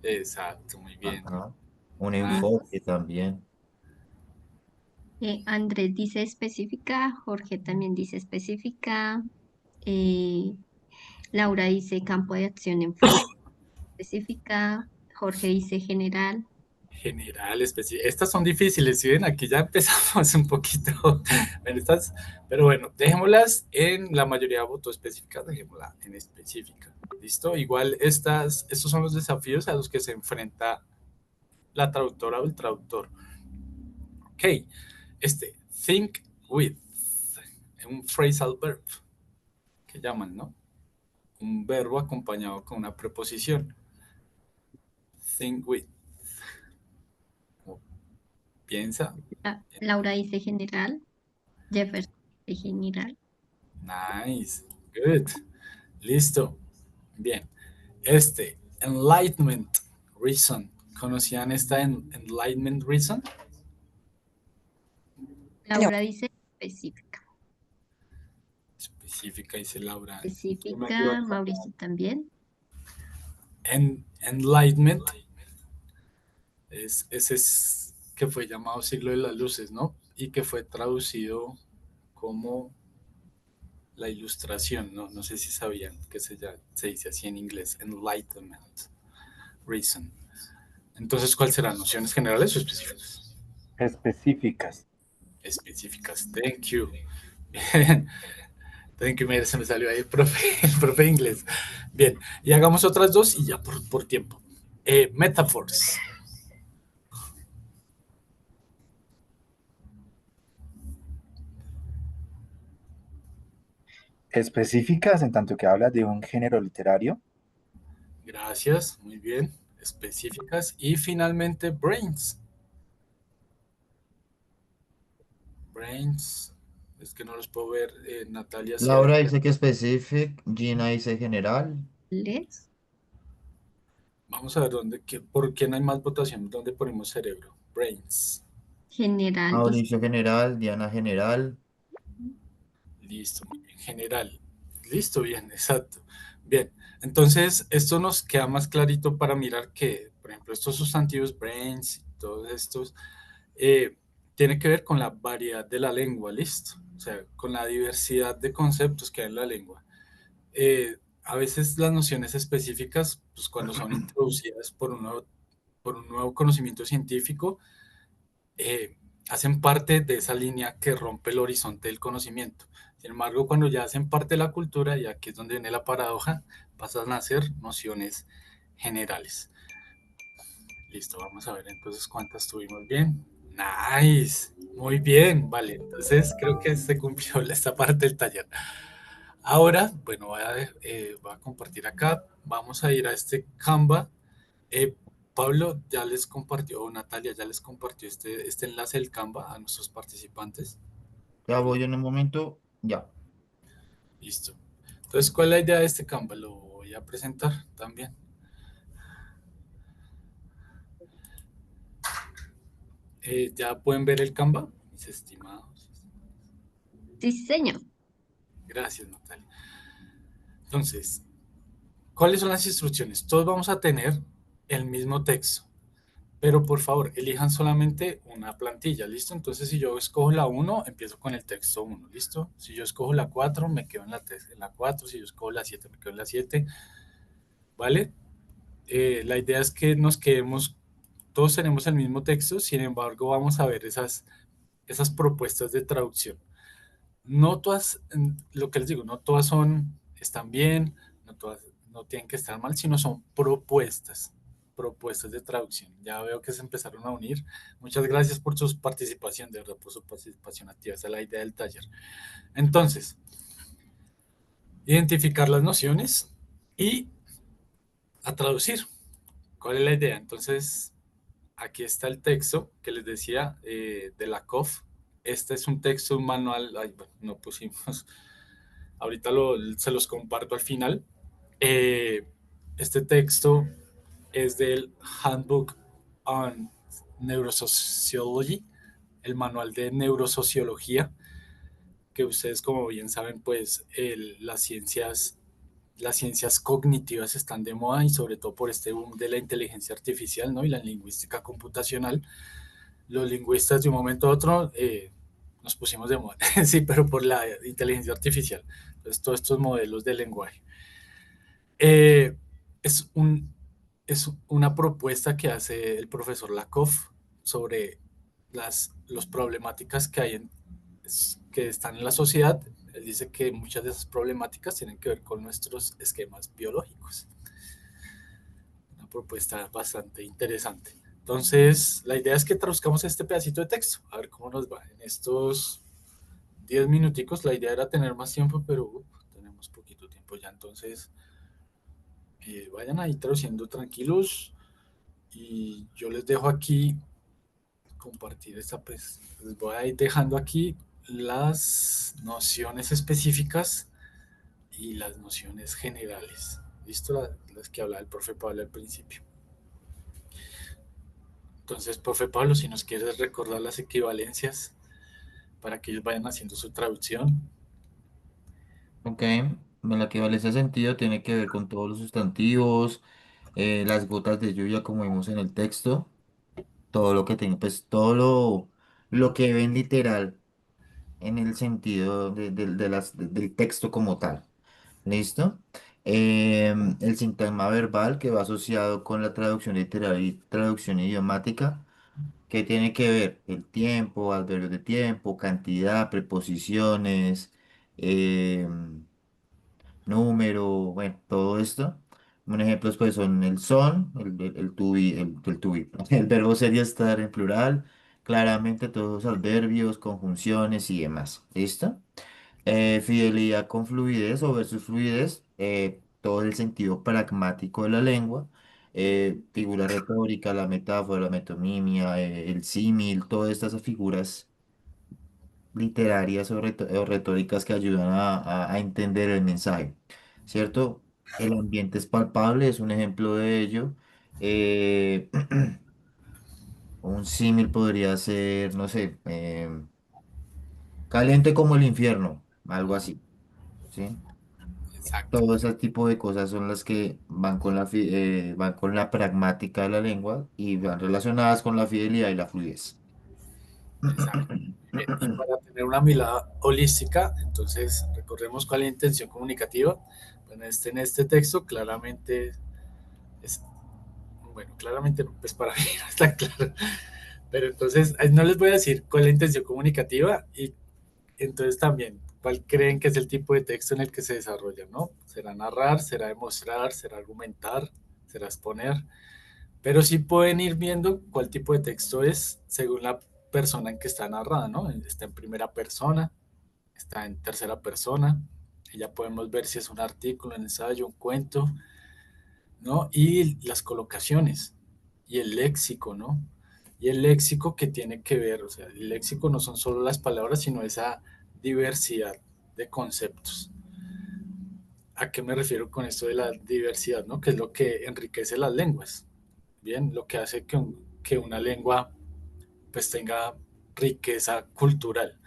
exacto, muy bien. Ajá. Un Mm, enfoque también. Andrés dice específica, Jorge también dice específica, eh, Laura dice campo de acción en frame específica, Jorge dice general. General, específico. Estas son difíciles, ¿sí ven? Aquí ya empezamos un poquito. Pero bueno, dejémoslas en la mayoría de votos específicas, dejémosla en específica. ¿Listo? Igual estos son los desafíos a los que se enfrenta la traductora o el traductor. Ok, think with, un phrasal verb, que llaman, ¿no? Un verbo acompañado con una preposición. Think with. Piensa. Laura dice general, Jefferson dice general. Nice. Good. Listo. Bien. Enlightenment Reason. ¿Conocían esta Enlightenment Reason? Laura dice específica. Específica, dice Laura. ¿Quién me ayuda Específica, acá? Mauricio también. Enlightenment es que fue llamado Siglo de las Luces, ¿no? Y que fue traducido como la ilustración, ¿no? No sé si sabían que se dice así en inglés, Enlightenment, Reason. Entonces, ¿cuáles serán? ¿Nociones generales o específicas? Específicas. Específicas, thank you. Bien, thank you, mira, se me salió ahí el profe de inglés. Bien, y hagamos otras dos y ya por tiempo. Metaphors. Específicas en tanto que habla de un género literario. Gracias, muy bien. Específicas. Y finalmente, brains. Brains. Es que no los puedo ver. Natalia, si hay. Laura dice que specific, Gina dice general. ¿Les? Vamos a ver por quién hay más votación. ¿Dónde ponemos cerebro? Brains. General, dice. Mauricio general, Diana general. Listo, muy bien. General. Listo, bien, exacto. Bien, entonces esto nos queda más clarito para mirar que, por ejemplo, estos sustantivos, brains, y todos estos, tiene que ver con la variedad de la lengua, listo. O sea, con la diversidad de conceptos que hay en la lengua. A veces las nociones específicas, pues cuando son introducidas por un nuevo conocimiento científico, eh, hacen parte de esa línea que rompe el horizonte del conocimiento. Sin embargo, cuando ya hacen parte de la cultura, y aquí es donde viene la paradoja, pasan a ser nociones generales. Listo, vamos a ver entonces cuántas tuvimos bien. Nice, muy bien, vale. Entonces creo que se cumplió esta parte del taller. Ahora, bueno, voy a compartir acá. Vamos a ir a este Canva. Eh, Pablo ya les compartió, o Natalia ya les compartió este enlace del Canva a nuestros participantes. Ya voy en un momento. Ya. Listo. Entonces, ¿cuál es la idea de este Canva? Lo voy a presentar también. Ya pueden ver el Canva, mis estimados. Sí, señor. Gracias, Natalia. Entonces, ¿cuáles son las instrucciones? Todos vamos a tener el mismo texto, pero por favor, elijan solamente una plantilla, ¿listo? Entonces, si yo escojo la 1, empiezo con el texto 1, ¿listo? Si yo escojo la 4, me quedo en la 4. Si yo escojo la 7, me quedo en la 7, ¿vale? La idea es que nos quedemos, todos tenemos el mismo texto, sin embargo, vamos a ver esas propuestas de traducción. No todas, lo que les digo, no todas están bien, no todas no tienen que estar mal, sino son propuestas de traducción. Ya veo que se empezaron a unir. Muchas gracias por su participación, de verdad, por su participación activa. Esa es la idea del taller. Entonces, identificar las nociones y a traducir. ¿Cuál es la idea? Entonces, aquí está el texto que les decía de la COF. Este es un texto, un manual, ay, bueno, no pusimos, ahorita se los comparto al final. Este texto es del Handbook on Neurosociology, el manual de neurosociología, que ustedes como bien saben, pues las ciencias cognitivas están de moda y sobre todo por este boom de la inteligencia artificial, ¿no? Y la lingüística computacional. Los lingüistas de un momento a otro nos pusimos de moda, sí, pero por la inteligencia artificial. Entonces, todos estos modelos de lenguaje. Eh, es, un, es una propuesta que hace el profesor Lakoff sobre las problemáticas que están en la sociedad. Él dice que muchas de esas problemáticas tienen que ver con nuestros esquemas biológicos. Una propuesta bastante interesante. Entonces, la idea es que traduzcamos este pedacito de texto, a ver cómo nos va. En estos 10 minuticos, la idea era tener más tiempo, pero tenemos poquito tiempo ya, entonces vayan ahí traduciendo tranquilos y yo les dejo aquí compartir esta, pues les voy a ir dejando aquí las nociones específicas y las nociones generales. ¿Listo? Las que hablaba el profe Pablo al principio. Entonces, profe Pablo, si nos quieres recordar las equivalencias para que ellos vayan haciendo su traducción. Ok. En la que vale ese sentido tiene que ver con todos los sustantivos, las gotas de lluvia como vimos en el texto. todo lo que tenga, pues lo que ven literal en el sentido del texto como tal. ¿Listo? El sintagma verbal que va asociado con la traducción literaria y traducción idiomática, que tiene que ver el tiempo, adverbios de tiempo, cantidad, preposiciones, número, bueno, todo esto. Un ejemplo pues son el son, el to be, el to be. El verbo sería estar en plural, claramente todos los adverbios, conjunciones y demás. ¿Listo? Fidelidad con fluidez o versus fluidez, todo el sentido pragmático de la lengua, figura retórica, la metáfora, la metonimia, el símil, todas estas figuras literarias o retóricas que ayudan a entender el mensaje, ¿cierto? El ambiente es palpable, es un ejemplo de ello. Eh, un símil podría ser, no sé, caliente como el infierno, algo así, ¿sí? Exacto, Todo ese tipo de cosas son las que van con van con la pragmática de la lengua y van relacionadas con la fidelidad y la fluidez. exacto. Bien, y para tener una mirada holística, entonces recordemos cuál es la intención comunicativa. Bueno, en este texto claramente es, bueno, claramente no, pues para mí no está claro. Pero entonces no les voy a decir cuál es la intención comunicativa y entonces también cuál creen que es el tipo de texto en el que se desarrolla, ¿no? ¿Será narrar, será demostrar, será argumentar, será exponer? Pero sí pueden ir viendo cuál tipo de texto es según la persona en que está narrada, ¿no? Está en primera persona, está en tercera persona, y ya podemos ver si es un artículo, un ensayo, un cuento, ¿no? Y las colocaciones y el léxico, ¿no? Y el léxico que tiene que ver, o sea, el léxico no son solo las palabras, sino esa diversidad de conceptos. ¿A qué me refiero con esto de la diversidad, no? Que es lo que enriquece las lenguas. Bien, lo que hace que una lengua pues tenga riqueza cultural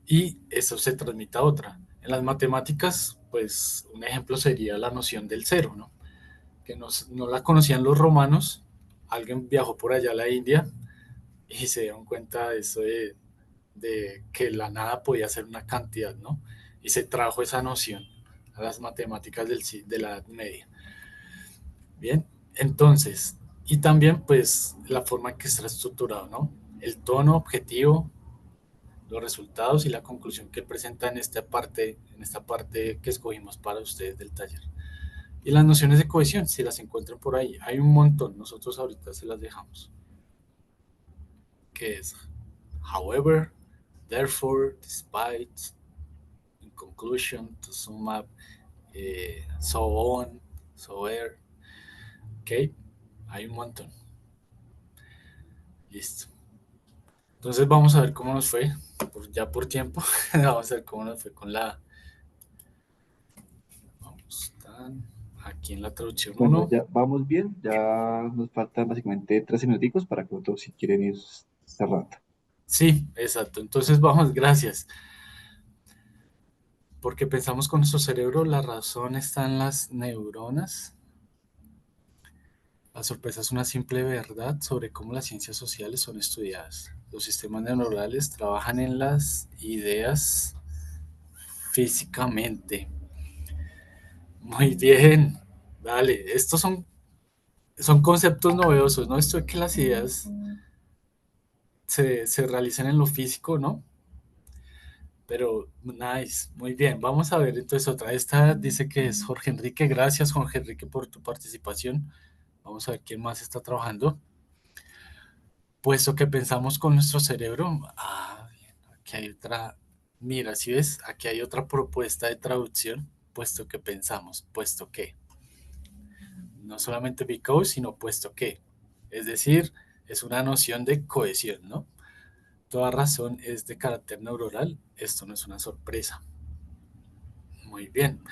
y eso se transmite a otra. En las matemáticas, pues un ejemplo sería la noción del cero, ¿no? Que no la conocían los romanos, alguien viajó por allá a la India y se dieron cuenta de eso de que la nada podía ser una cantidad, ¿no? Y se trajo esa noción a las matemáticas de la Edad Media. Bien, entonces, y también pues la forma en que está estructurado, ¿no? El tono objetivo, los resultados y la conclusión que presenta en esta parte que escogimos para ustedes del taller. Y las nociones de cohesión, si las encuentran por ahí, hay un montón, nosotros ahorita se las dejamos. Que es however, therefore, despite, in conclusion, to sum up, so on, so where, ok, hay un montón. Listo. Entonces vamos a ver cómo nos fue, ya por tiempo, vamos a ver cómo nos fue con vamos aquí en la traducción Bueno, 1. ya vamos bien, ya nos faltan básicamente 13 minuticos para que otros si quieren ir cerrando. Sí, exacto. Entonces vamos, gracias. Porque pensamos con nuestro cerebro, la razón está en las neuronas. La sorpresa es una simple verdad sobre cómo las ciencias sociales son estudiadas. Los sistemas neuronales trabajan en las ideas físicamente. Muy bien, dale. Estos son conceptos novedosos, ¿no? Esto de que las ideas se realicen en lo físico, ¿no? Pero nice, muy bien. Vamos a ver entonces otra. Esta dice que es Jorge Enrique. Gracias, Jorge Enrique, por tu participación. Vamos a ver quién más está trabajando. Puesto que pensamos con nuestro cerebro. Bien, aquí hay otra. Mira, si ves, aquí hay otra propuesta de traducción. Puesto que pensamos, puesto que. No solamente because, sino puesto que. Es decir, es una noción de cohesión, ¿no? Toda razón es de carácter neuronal. Esto no es una sorpresa. Muy bien.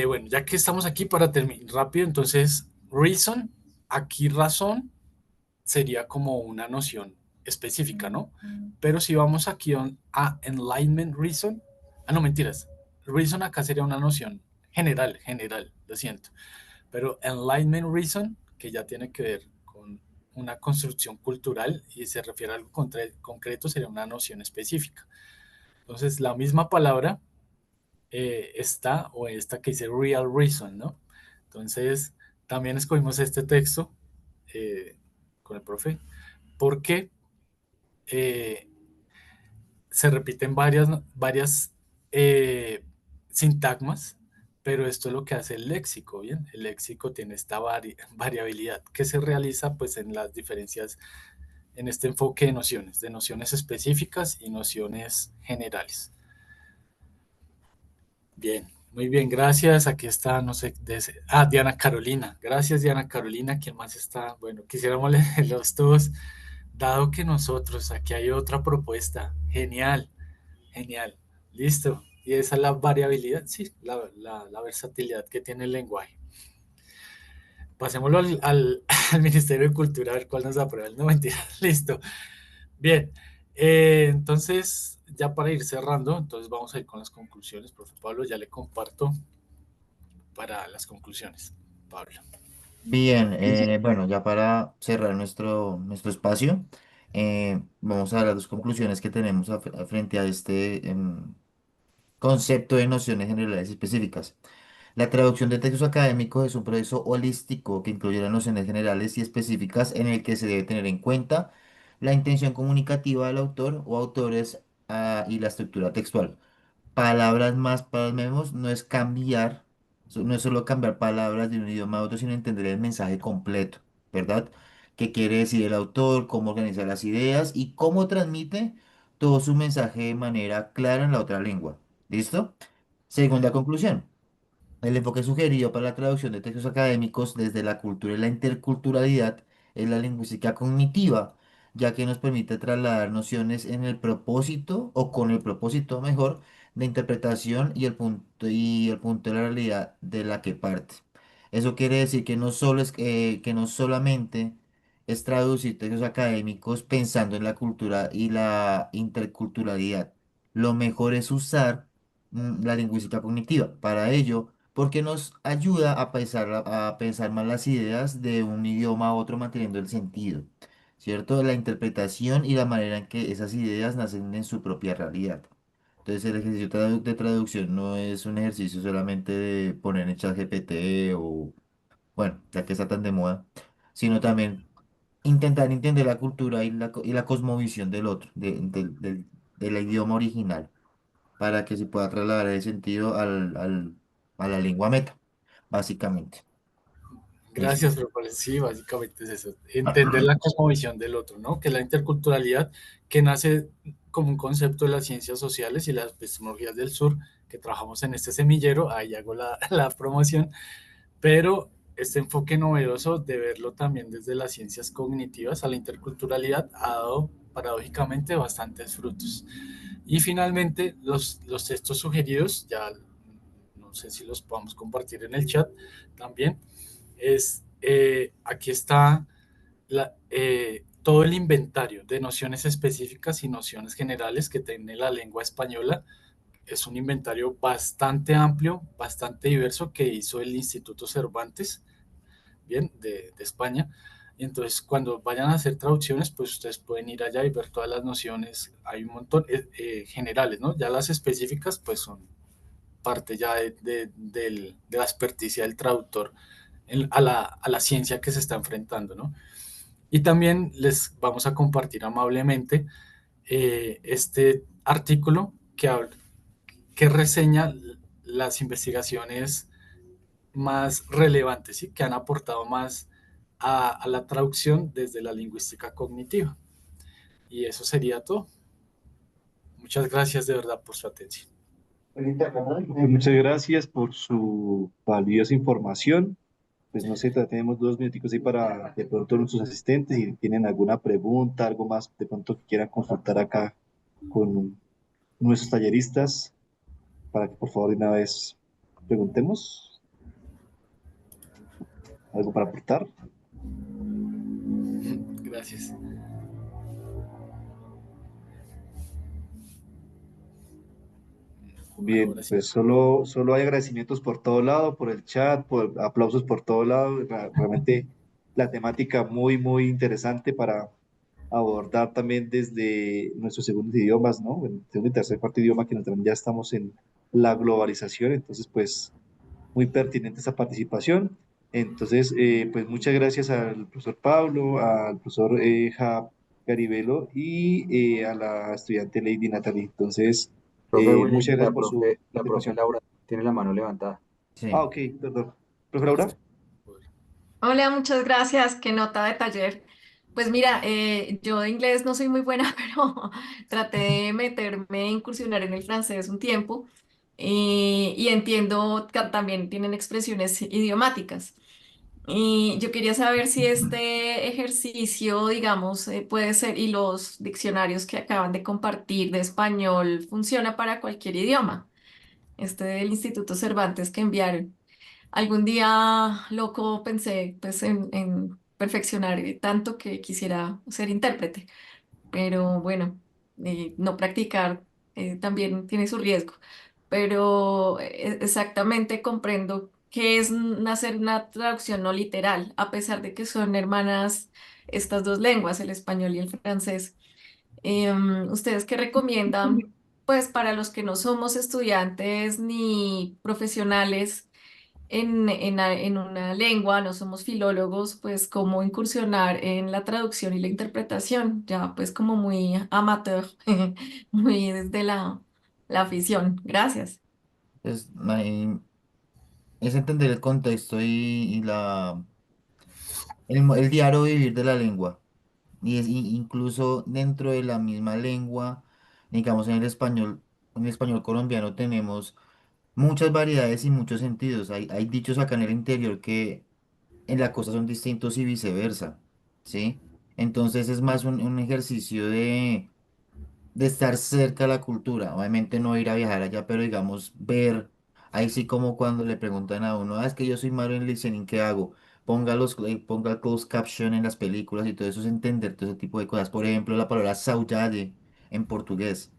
Bueno, ya que estamos aquí para terminar rápido, entonces, reason, aquí razón sería como una noción específica, ¿no? Pero si vamos aquí a enlightenment reason, no, mentiras, reason acá sería una noción general, lo siento, pero enlightenment reason, que ya tiene que ver con una construcción cultural y se refiere a algo concreto, sería una noción específica. Entonces, la misma palabra está, o esta que dice real reason, ¿no? Entonces, también escogimos este texto con el profe, porque se repiten varias sintagmas, pero esto es lo que hace el léxico, ¿bien? El léxico tiene esta variabilidad que se realiza pues en las diferencias, en este enfoque de nociones específicas y nociones generales. Bien, muy bien, gracias. Aquí está, no sé, Diana Carolina. Gracias, Diana Carolina. ¿Quién más está? Bueno, quisiéramos leerlos todos, dado que nosotros, aquí hay otra propuesta. Genial, genial. Listo. Y esa es la variabilidad, sí, la versatilidad que tiene el lenguaje. Pasémoslo al Ministerio de Cultura a ver cuál nos aprueba. No, mentira, listo. Bien, entonces, ya para ir cerrando, entonces vamos a ir con las conclusiones. Profe Pablo, ya le comparto para las conclusiones. Pablo. Bien, bueno, ya para cerrar nuestro espacio, vamos a dar las dos conclusiones que tenemos frente a este concepto de nociones generales específicas. La traducción de textos académicos es un proceso holístico que incluye las nociones generales y específicas en el que se debe tener en cuenta la intención comunicativa del autor o autores, y la estructura textual. Palabras más, palabras menos, no es cambiar, no es solo cambiar palabras de un idioma a otro, sino entender el mensaje completo, ¿verdad? ¿Qué quiere decir el autor, cómo organiza las ideas y cómo transmite todo su mensaje de manera clara en la otra lengua? ¿Listo? Segunda conclusión. El enfoque sugerido para la traducción de textos académicos desde la cultura y la interculturalidad es la lingüística cognitiva, ya que nos permite trasladar nociones en el propósito o con el propósito mejor de interpretación y el punto de la realidad de la que parte. Eso quiere decir que no solo que no solamente es traducir textos académicos pensando en la cultura y la interculturalidad. Lo mejor es usar la lingüística cognitiva. Para ello, porque nos ayuda a pensar más las ideas de un idioma a otro manteniendo el sentido, ¿cierto? La interpretación y la manera en que esas ideas nacen en su propia realidad. Entonces el ejercicio de traducción no es un ejercicio solamente de poner en ChatGPT o, bueno, ya que está tan de moda, sino también intentar entender la cultura y la cosmovisión del otro, del idioma original, para que se pueda trasladar ese sentido a la lengua meta, básicamente. Listo. Gracias, profesor. Sí, básicamente es eso. Entender la cosmovisión del otro, ¿no? Que la interculturalidad, que nace como un concepto de las ciencias sociales y las epistemologías del sur, que trabajamos en este semillero, ahí hago la promoción, pero este enfoque novedoso de verlo también desde las ciencias cognitivas a la interculturalidad ha dado paradójicamente bastantes frutos. Y finalmente, los textos sugeridos, ya no sé si los podamos compartir en el chat también, aquí está todo el inventario de nociones específicas y nociones generales que tiene la lengua española. Es un inventario bastante amplio, bastante diverso que hizo el Instituto Cervantes, bien, de España. Y entonces, cuando vayan a hacer traducciones, pues ustedes pueden ir allá y ver todas las nociones. Hay un montón generales, ¿no? Ya las específicas, pues son parte ya de la experticia del traductor a la ciencia que se está enfrentando, ¿no? Y también les vamos a compartir amablemente este artículo que reseña las investigaciones más relevantes, ¿sí? Que han aportado más a la traducción desde la lingüística cognitiva. Y eso sería todo. Muchas gracias de verdad por su atención. Muchas gracias por su valiosa información. Pues no sé, tenemos 2 minuticos ahí para de pronto nuestros asistentes, si tienen alguna pregunta, algo más de pronto que quieran consultar acá con nuestros talleristas, para que por favor de una vez preguntemos algo para aportar. Gracias. Bien, Ahora sí. pues solo hay agradecimientos por todo lado, por el chat, por aplausos por todo lado. Realmente la temática muy, muy interesante para abordar también desde nuestros segundos idiomas, ¿no? Bueno, segundo y tercer cuarto idioma, que también ya estamos en la globalización, entonces pues muy pertinente esta participación. Entonces, pues muchas gracias al profesor Pablo, al profesor Garibelo y a la estudiante Lady Natalie. Entonces, Profe Willy, muchas gracias por su la profe participación. Laura tiene la mano levantada. Ah, Sí. ok, perdón. ¿Profe Laura? Hola, muchas gracias. Qué nota de taller. Pues mira, yo de inglés no soy muy buena, pero traté de meterme, incursionar en el francés un tiempo y entiendo que también tienen expresiones idiomáticas. Y yo quería saber si este ejercicio, digamos, puede ser, y los diccionarios que acaban de compartir de español, funciona para cualquier idioma. Este del Instituto Cervantes que enviaron. Algún día loco pensé pues en perfeccionar tanto que quisiera ser intérprete, pero bueno, no practicar también tiene su riesgo. Pero exactamente comprendo que es hacer una traducción no literal, a pesar de que son hermanas estas dos lenguas, el español y el francés. ¿Ustedes qué recomiendan? Pues para los que no somos estudiantes ni profesionales en una lengua, no somos filólogos, pues cómo incursionar en la traducción y la interpretación, ya pues como muy amateur, muy desde la afición. Gracias. Es entender el contexto y el diario vivir de la lengua. Incluso dentro de la misma lengua, digamos en el español colombiano tenemos muchas variedades y muchos sentidos. Hay dichos acá en el interior que en la costa son distintos y viceversa, ¿sí? Entonces es más un ejercicio de estar cerca de la cultura. Obviamente no ir a viajar allá, pero digamos ver, ahí sí como cuando le preguntan a uno, es que yo soy malo en listening, ¿qué hago? Ponga el closed caption en las películas y todo eso es entender todo ese tipo de cosas. Por ejemplo, la palabra saudade en portugués.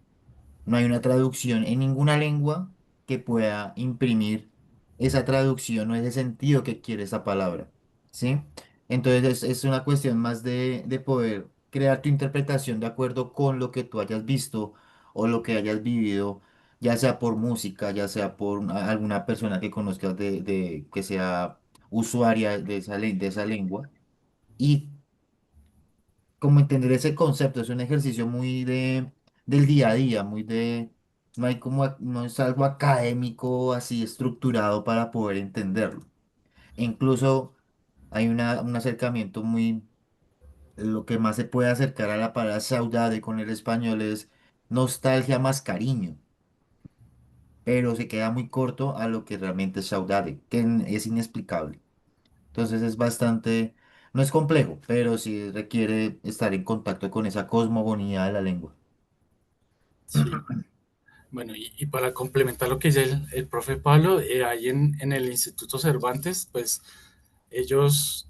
No hay una traducción en ninguna lengua que pueda imprimir esa traducción o ese sentido que quiere esa palabra, ¿sí? Entonces es una cuestión más de poder crear tu interpretación de acuerdo con lo que tú hayas visto o lo que hayas vivido, ya sea por música, ya sea por alguna persona que conozcas que sea usuaria de esa lengua. Y como entender ese concepto, es un ejercicio muy del día a día, no hay no es algo académico así estructurado para poder entenderlo. Incluso hay un acercamiento lo que más se puede acercar a la palabra saudade con el español es nostalgia más cariño, pero se queda muy corto a lo que realmente es saudade, es inexplicable. Entonces es bastante, no es complejo, pero sí requiere estar en contacto con esa cosmogonía de la lengua. Sí. Bueno, y para complementar lo que dice el profe Pablo, ahí en el Instituto Cervantes, pues ellos,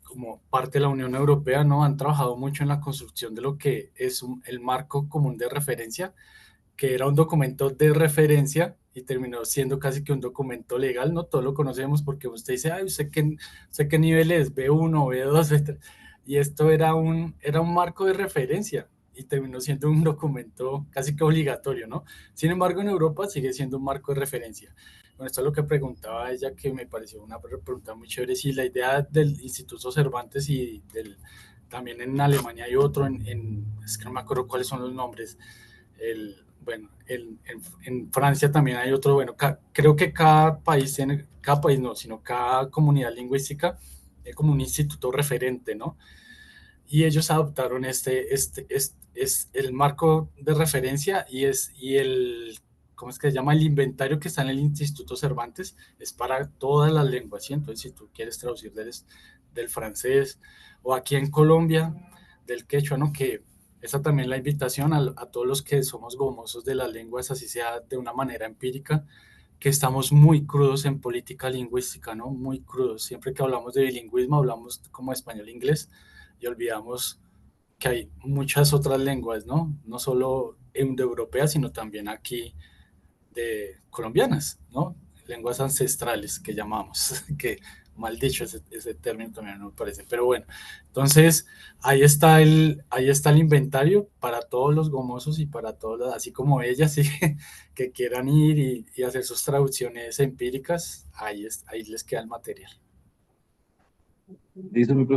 como parte de la Unión Europea, ¿no? Han trabajado mucho en la construcción de lo que es el marco común de referencia, que era un documento de referencia y terminó siendo casi que un documento legal, ¿no? Todos lo conocemos porque usted dice, ay, ¿usted qué nivel es? B1, B2, B3. Y esto era un marco de referencia y terminó siendo un documento casi que obligatorio, ¿no? Sin embargo, en Europa sigue siendo un marco de referencia. Bueno, esto es lo que preguntaba ella, que me pareció una pregunta muy chévere, si la idea del Instituto Cervantes también en Alemania hay otro, es que no me acuerdo cuáles son los nombres, bueno, en Francia también hay otro, bueno, creo que cada país no, sino cada comunidad lingüística es como un instituto referente, ¿no? Y ellos adoptaron es el marco de referencia ¿cómo es que se llama? El inventario que está en el Instituto Cervantes es para todas las lenguas, ¿sí? Entonces, si tú quieres traducir del francés o aquí en Colombia, del quechua, ¿no? Que esa también la invitación a todos los que somos gomosos de las lenguas, así sea de una manera empírica, que estamos muy crudos en política lingüística, ¿no? Muy crudos. Siempre que hablamos de bilingüismo, hablamos como español-inglés y olvidamos que hay muchas otras lenguas, ¿no? No solo indoeuropeas, sino también aquí de colombianas, ¿no? Lenguas ancestrales que llamamos, que mal dicho ese término también no me parece, pero bueno, entonces ahí está el inventario para todos los gomosos y para todos, así como ellas, sí, que quieran ir y hacer sus traducciones empíricas, ahí les queda el material. Listo, mi